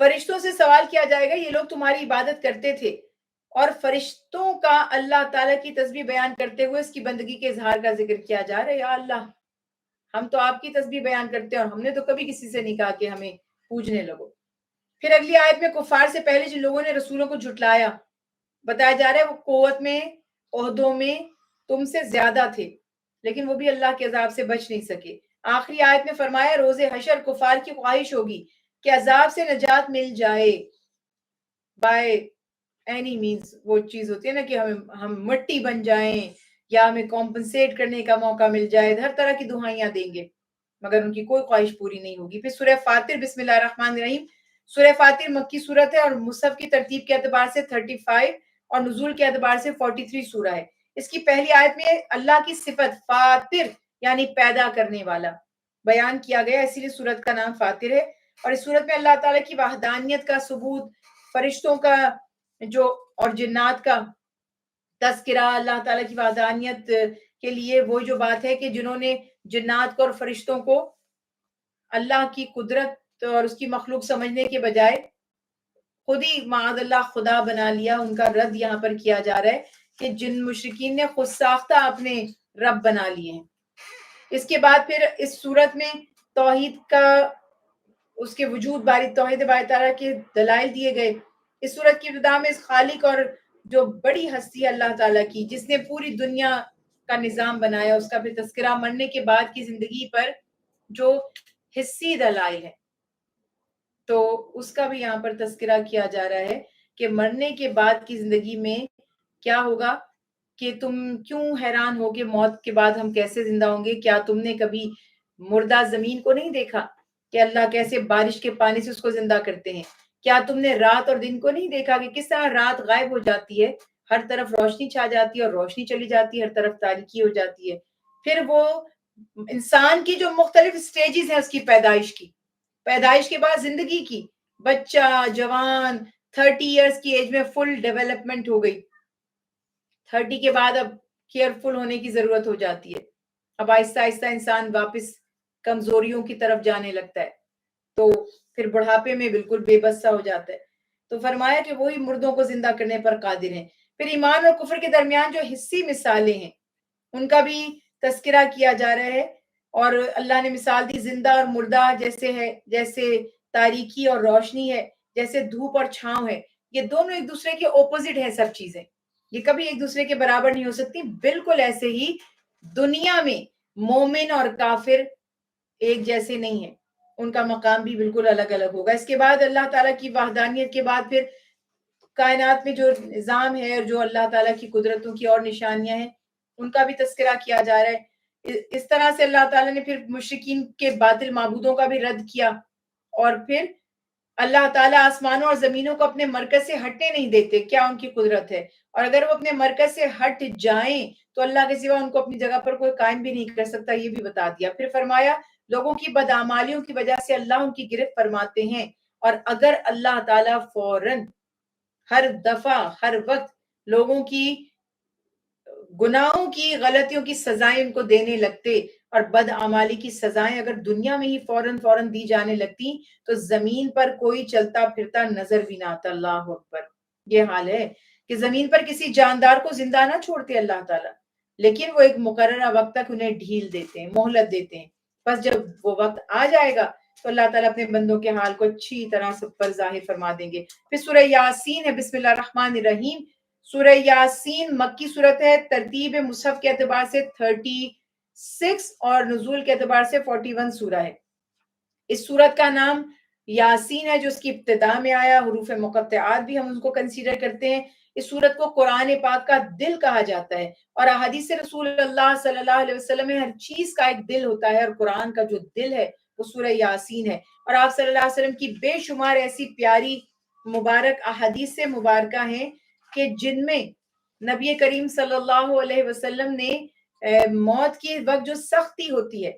فرشتوں سے سوال کیا جائے گا یہ لوگ تمہاری عبادت کرتے تھے, اور فرشتوں کا اللہ تعالیٰ کی تسبیح بیان کرتے ہوئے اس کی بندگی کے اظہار کا ذکر کیا جا رہا ہے. یا اللہ ہم تو آپ کی تسبیح بیان کرتے ہیں اور ہم نے تو کبھی کسی سے نہیں کہا کہ ہمیں پوجنے لگو. پھر اگلی آیت میں کفار سے پہلے جن لوگوں نے رسولوں کو جھٹلایا بتایا جا رہا ہے وہ قوت میں, عہدوں میں تم سے زیادہ تھے, لیکن وہ بھی اللہ کے عذاب سے بچ نہیں سکے. آخری آیت میں فرمایا روز حشر کفار کی خواہش ہوگی کہ عذاب سے نجات مل جائے بائی اینی مینز. وہ چیز ہوتی ہے نا کہ ہم مٹی بن جائیں یا ہمیں کمپنسیٹ کرنے کا موقع مل جائے. ہر طرح کی دعائیاں دیں گے مگر ان کی کوئی خواہش پوری نہیں ہوگی. پھر سورہ فاطر بسم اللہ الرحمن الرحیم. سورہ فاطر مکی صورت ہے اور مصحف کی ترتیب کے اعتبار سے 35 اور نزول کے اعتبار سے 43 سورہ ہے. اس کی پہلی آیت میں اللہ کی صفت فاطر یعنی پیدا کرنے والا بیان کیا گیا, اسی لیے سورت کا نام فاطر ہے. اور اس سورت میں اللہ تعالیٰ کی وحدانیت کا ثبوت, فرشتوں کا جو اور جنات کا تذکرہ, اللہ تعالیٰ کی وحدانیت کے لیے وہ جو بات ہے کہ جنہوں نے جنات کو اور فرشتوں کو اللہ کی قدرت اور اس کی مخلوق سمجھنے کے بجائے خود ہی معاذ اللہ خدا بنا لیا, ان کا رد یہاں پر کیا جا رہا ہے کہ جن مشرکین نے خود ساختہ اپنے رب بنا لیے ہیں. اس کے بعد پھر اس صورت میں توحید کا, اس کے وجود باری توحید باری تعالیٰ کے دلائل دیے گئے. اس صورت کی ابتدا میں اس خالق اور جو بڑی ہستی ہے اللہ تعالیٰ کی, جس نے پوری دنیا کا نظام بنایا, اس کا پھر تذکرہ مرنے کے بعد کی زندگی پر جو حسی دلائل ہے تو اس کا بھی یہاں پر تذکرہ کیا جا رہا ہے کہ مرنے کے بعد کی زندگی میں کیا ہوگا, کہ تم کیوں حیران ہو کہ موت کے بعد ہم کیسے زندہ ہوں گے. کیا تم نے کبھی مردہ زمین کو نہیں دیکھا کہ اللہ کیسے بارش کے پانی سے اس کو زندہ کرتے ہیں؟ کیا تم نے رات اور دن کو نہیں دیکھا کہ کس طرح رات غائب ہو جاتی ہے, ہر طرف روشنی چھا جاتی ہے اور روشنی چلی جاتی ہے, ہر طرف تاریکی ہو جاتی ہے. پھر وہ انسان کی جو مختلف سٹیجز ہیں اس کی پیدائش کے بعد زندگی کی, بچہ, جوان, 30 ایئرز کی ایج میں فل ڈیولپمنٹ ہو گئی, 30 کے بعد اب کیئرفل ہونے کی ضرورت ہو جاتی ہے, اب آہستہ آہستہ انسان واپس کمزوریوں کی طرف جانے لگتا ہے, تو پھر بڑھاپے میں بالکل بے بس سا ہو جاتا ہے. تو فرمایا کہ وہی مردوں کو زندہ کرنے پر قادر ہیں. پھر ایمان اور کفر کے درمیان جو حسی مثالیں ہیں ان کا بھی تذکرہ کیا جا رہا ہے, اور اللہ نے مثال دی زندہ اور مردہ جیسے ہے, جیسے تاریکی اور روشنی ہے, جیسے دھوپ اور چھاؤں ہے. یہ دونوں ایک دوسرے کے اپوزٹ ہیں, سب چیزیں یہ کبھی ایک دوسرے کے برابر نہیں ہو سکتی. بالکل ایسے ہی دنیا میں مومن اور کافر ایک جیسے نہیں ہیں, ان کا مقام بھی بالکل الگ الگ ہوگا. اس کے بعد اللہ تعالیٰ کی وحدانیت کے بعد پھر کائنات میں جو نظام ہے اور جو اللہ تعالیٰ کی قدرتوں کی اور نشانیاں ہیں ان کا بھی تذکرہ کیا جا رہا ہے. اس طرح سے اللہ تعالیٰ نے پھر مشرکین کے باطل معبودوں کا بھی رد کیا, اور پھر اللہ تعالیٰ آسمانوں اور زمینوں کو اپنے مرکز سے ہٹنے نہیں دیتے. کیا ان کی قدرت ہے, اور اگر وہ اپنے مرکز سے ہٹ جائیں تو اللہ کے سوا ان کو اپنی جگہ پر کوئی قائم بھی نہیں کر سکتا, یہ بھی بتا دیا. پھر فرمایا لوگوں کی بدعمالیوں کی وجہ سے اللہ ان کی گرفت فرماتے ہیں, اور اگر اللہ تعالیٰ فوراً ہر دفعہ ہر وقت لوگوں کی گناہوں کی غلطیوں کی سزائیں ان کو دینے لگتے, اور بدعمالی کی سزائیں اگر دنیا میں ہی فوراً دی جانے لگتی تو زمین پر کوئی چلتا پھرتا نظر بھی نہ آتا. اللہ اکبر. یہ حال ہے کہ زمین پر کسی جاندار کو زندہ نہ چھوڑتے اللہ تعالیٰ, لیکن وہ ایک مقررہ وقت تک انہیں ڈھیل دیتے ہیں, مہلت دیتے ہیں. بس جب وہ وقت آ جائے گا تو اللہ تعالیٰ اپنے بندوں کے حال کو اچھی طرح سب پر ظاہر فرما دیں گے. پھر سورہ یاسین ہے بسم اللہ الرحمن الرحیم. سورہ یاسین مکی صورت ہے, ترتیب مصحف کے اعتبار سے 36 اور نزول کے اعتبار سے 41 سورہ ہے. اس سورت کا نام یاسین ہے جو اس کی ابتدا میں آیا, حروف مقطعات بھی ہم ان کو کنسیڈر کرتے ہیں. اس سورت کو قرآن پاک کا دل کہا جاتا ہے, اور احادیث رسول اللہ صلی اللہ علیہ وسلم میں ہر چیز کا ایک دل ہوتا ہے, اور قرآن کا جو دل ہے وہ سورہ یاسین ہے. اور آپ صلی اللہ علیہ وسلم کی بے شمار ایسی پیاری مبارک احادیث مبارکہ ہیں کہ جن میں نبی کریم صلی اللہ علیہ وسلم نے موت کے وقت جو سختی ہوتی ہے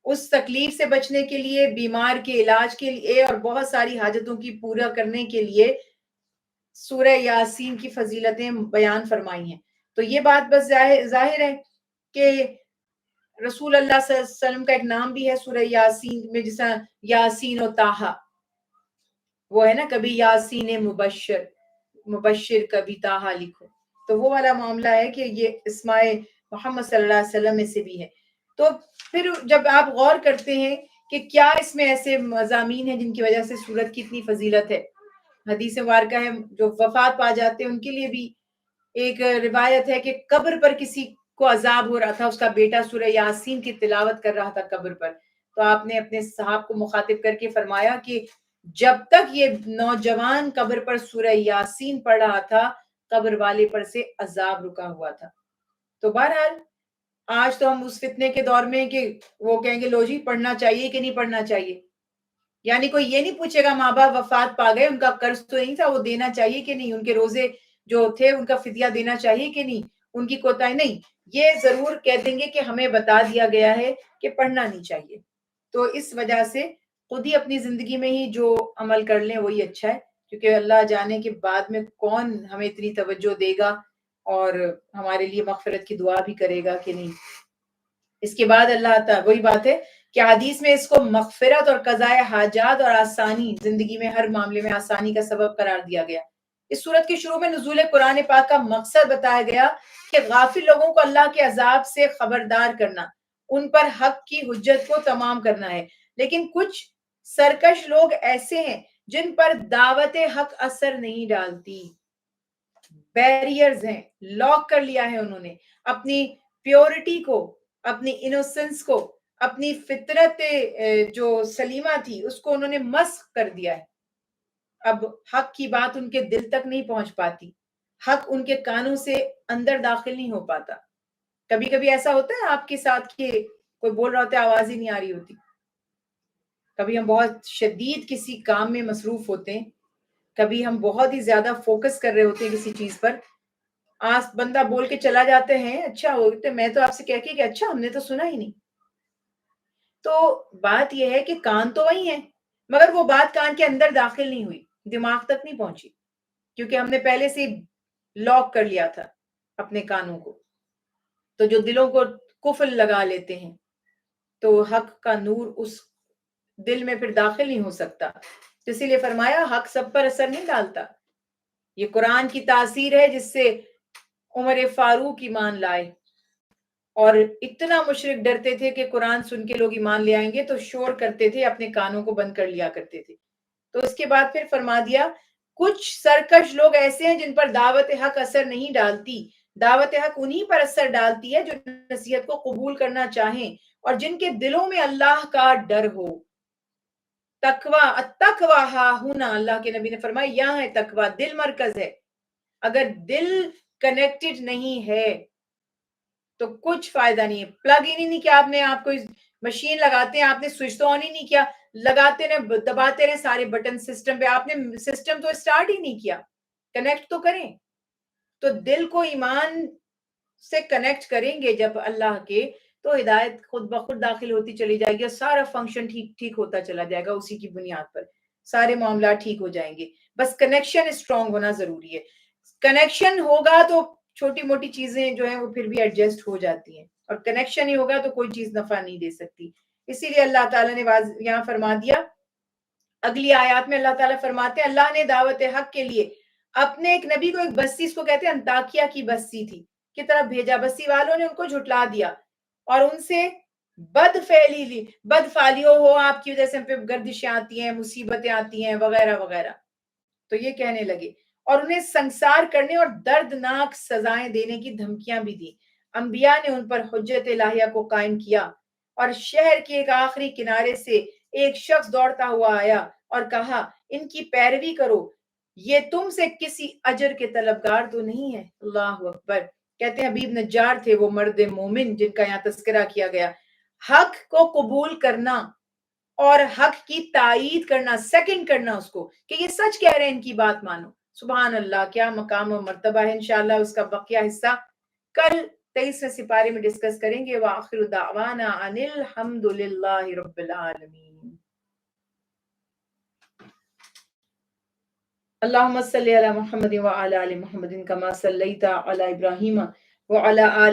اس تکلیف سے بچنے کے لیے, بیمار کے علاج کے لیے, اور بہت ساری حاجتوں کی پورا کرنے کے لیے سورہ یاسین کی فضیلتیں بیان فرمائی ہیں. تو یہ بات بس ظاہر ہے کہ رسول اللہ صلی اللہ علیہ وسلم کا ایک نام بھی ہے سورہ یاسین میں, جیسا یاسین و طٰہٰ, وہ ہے نا کبھی یاسین مبشر کبھی طٰہٰ لکھو, تو وہ والا معاملہ ہے کہ یہ اسماء محمد صلی اللہ علیہ وسلم میں سے بھی ہے. تو پھر جب آپ غور کرتے ہیں کہ کیا اس میں ایسے مضامین ہیں جن کی وجہ سے سورت کی اتنی فضیلت ہے, حدیث مبارکہ ہے جو وفات پا جاتے ہیں ان کے لیے بھی ایک روایت ہے کہ قبر پر کسی کو عذاب ہو رہا تھا، اس کا بیٹا سورہ یاسین کی تلاوت کر رہا تھا قبر پر، تو آپ نے اپنے صحاب کو مخاطب کر کے فرمایا کہ جب تک یہ نوجوان قبر پر سورہ یاسین پڑھ رہا تھا قبر والے پر سے عذاب رکا ہوا تھا۔ تو بہرحال آج تو ہم اس فتنے کے دور میں کہ وہ کہیں گے لو جی پڑھنا چاہیے کہ نہیں پڑھنا چاہیے، یعنی کوئی یہ نہیں پوچھے گا ماں باپ وفات پا گئے، ان کا قرض تو نہیں تھا، وہ دینا چاہیے کہ نہیں، ان کے روزے جو تھے ان کا فدیہ دینا چاہیے کہ نہیں، ان کی کوتاہی نہیں، یہ ضرور کہہ دیں گے کہ ہمیں بتا دیا گیا ہے کہ پڑھنا نہیں چاہیے۔ تو اس وجہ سے خود ہی اپنی زندگی میں ہی جو عمل کر لیں وہی اچھا ہے، کیونکہ اللہ جانے کے بعد میں کون ہمیں اتنی توجہ دے گا اور ہمارے لیے مغفرت کی دعا بھی کرے گا کہ نہیں۔ اس کے بعد اللہ تعالیٰ وہی بات ہے کہ حدیث میں اس کو مغفرت اور قضاء حاجات اور آسانی، زندگی میں ہر معاملے میں آسانی کا سبب قرار دیا گیا۔ اس صورت کے شروع میں نزول قرآن پاک کا مقصد بتایا گیا کہ غافل لوگوں کو اللہ کے عذاب سے خبردار کرنا، ان پر حق کی حجت کو تمام کرنا ہے۔ لیکن کچھ سرکش لوگ ایسے ہیں جن پر دعوت حق اثر نہیں ڈالتی، بیریئرز ہیں، لاک کر لیا ہے انہوں نے اپنی پیورٹی کو، اپنی انوسنس کو، اپنی فطرت جو سلیمہ تھی اس کو انہوں نے مسخ کر دیا ہے۔ اب حق کی بات ان کے دل تک نہیں پہنچ پاتی، حق ان کے کانوں سے اندر داخل نہیں ہو پاتا۔ کبھی کبھی ایسا ہوتا ہے آپ کے ساتھ کہ کوئی بول رہا ہوتا ہے آواز ہی نہیں آ رہی ہوتی، کبھی ہم بہت شدید کسی کام میں مصروف ہوتے ہیں، کبھی ہم بہت ہی زیادہ فوکس کر رہے ہوتے ہیں کسی چیز پر، بندہ بول کے چلا جاتے ہیں اچھا ہوتے میں تو آپ سے کہہ کے کہ اچھا ہم نے تو سنا ہی نہیں۔ تو بات یہ ہے کہ کان تو وہی ہے مگر وہ بات کان کے اندر داخل نہیں ہوئی، دماغ تک نہیں پہنچی، کیونکہ ہم نے پہلے سے لاک کر لیا تھا اپنے کانوں کو۔ تو جو دلوں کو قفل لگا لیتے ہیں تو حق کا نور اس دل میں پھر داخل نہیں ہو سکتا، اسی لیے فرمایا حق سب پر اثر نہیں ڈالتا۔ یہ قرآن کی تاثیر ہے جس سے عمر فاروق ایمان لائے، اور اتنا مشرک ڈرتے تھے کہ قرآن سن کے لوگ ایمان لے آئیں گے تو شور کرتے تھے، اپنے کانوں کو بند کر لیا کرتے تھے۔ تو اس کے بعد پھر فرما دیا کچھ سرکش لوگ ایسے ہیں جن پر دعوت حق اثر نہیں ڈالتی، دعوت حق انہی پر اثر ڈالتی ہے جو نصیحت کو قبول کرنا چاہیں اور جن کے دلوں میں اللہ کا ڈر ہو۔ تقوی، التقوی ہا ہونا، اللہ کے نبی نے فرمایا یہاں ہے تقوی، دل مرکز ہے۔ اگر دل کنیکٹڈ نہیں ہے تو کچھ فائدہ نہیں ہے۔ پلگ ہی نہیں کیا آپ نے، آپ کو مشین لگاتے ہیں آپ نے سوئچ تو آن ہی نہیں کیا، لگاتے رہے دباتے رہے سارے بٹن سسٹم پہ، آپ نے سسٹم تو اسٹارٹ ہی نہیں کیا، کنیکٹ تو کریں۔ تو دل کو ایمان سے کنیکٹ کریں گے جب اللہ کے، تو ہدایت خود بخود داخل ہوتی چلی جائے گی اور سارا فنکشن ٹھیک ہوتا چلا جائے گا، اسی کی بنیاد پر سارے معاملات ٹھیک ہو جائیں گے۔ بس کنیکشن اسٹرانگ ہونا ضروری ہے، کنیکشن ہوگا تو چھوٹی موٹی چیزیں جو ہیں وہ پھر بھی ایڈجسٹ ہو جاتی ہیں، اور کنیکشن ہی ہوگا تو کوئی چیز نفع نہیں دے سکتی۔ اسی لیے اللہ تعالیٰ نے یہاں فرما دیا، اگلی آیات میں اللہ تعالیٰ فرماتے ہیں اللہ نے دعوت حق کے لیے اپنے ایک نبی کو، ایک بستی اس کو کہتے ہیں انطاکیہ کی بستی تھی، کی طرف بھیجا، بستی والوں نے ان کو جھٹلا دیا اور ان سے بد فعلیوں ہو، آپ کی وجہ سے ہم پہ گردشیں آتی ہیں، مصیبتیں آتی ہیں وغیرہ وغیرہ، تو یہ کہنے لگے اور انہیں سنسار کرنے اور دردناک سزائیں دینے کی دھمکیاں بھی دی۔ انبیاء نے ان پر حجت الہیہ کو قائم کیا، اور شہر کے ایک آخری کنارے سے ایک شخص دوڑتا ہوا آیا اور کہا ان کی پیروی کرو، یہ تم سے کسی اجر کے طلبگار تو نہیں ہے۔ اللہ اکبر۔ کہتے ہیں حبیب نجار تھے وہ مرد مومن جن کا یہاں تذکرہ کیا گیا۔ حق کو قبول کرنا اور حق کی تائید کرنا، سیکنڈ کرنا اس کو کہ یہ سچ کہہ رہے ہیں، ان کی بات مانو۔ سبحان اللہ، کیا مقام و مرتبہ ہے۔ انشاءاللہ اس کا بقیہ حصہ کل 23ویں سپارے میں ڈسکس کریں گے۔ وآخر دعوانا ان الحمد للہ رب العالمین۔ اللہم صلی علی محمد وعلی آل محمد کما صلیت علی ابراہیم وعلی آل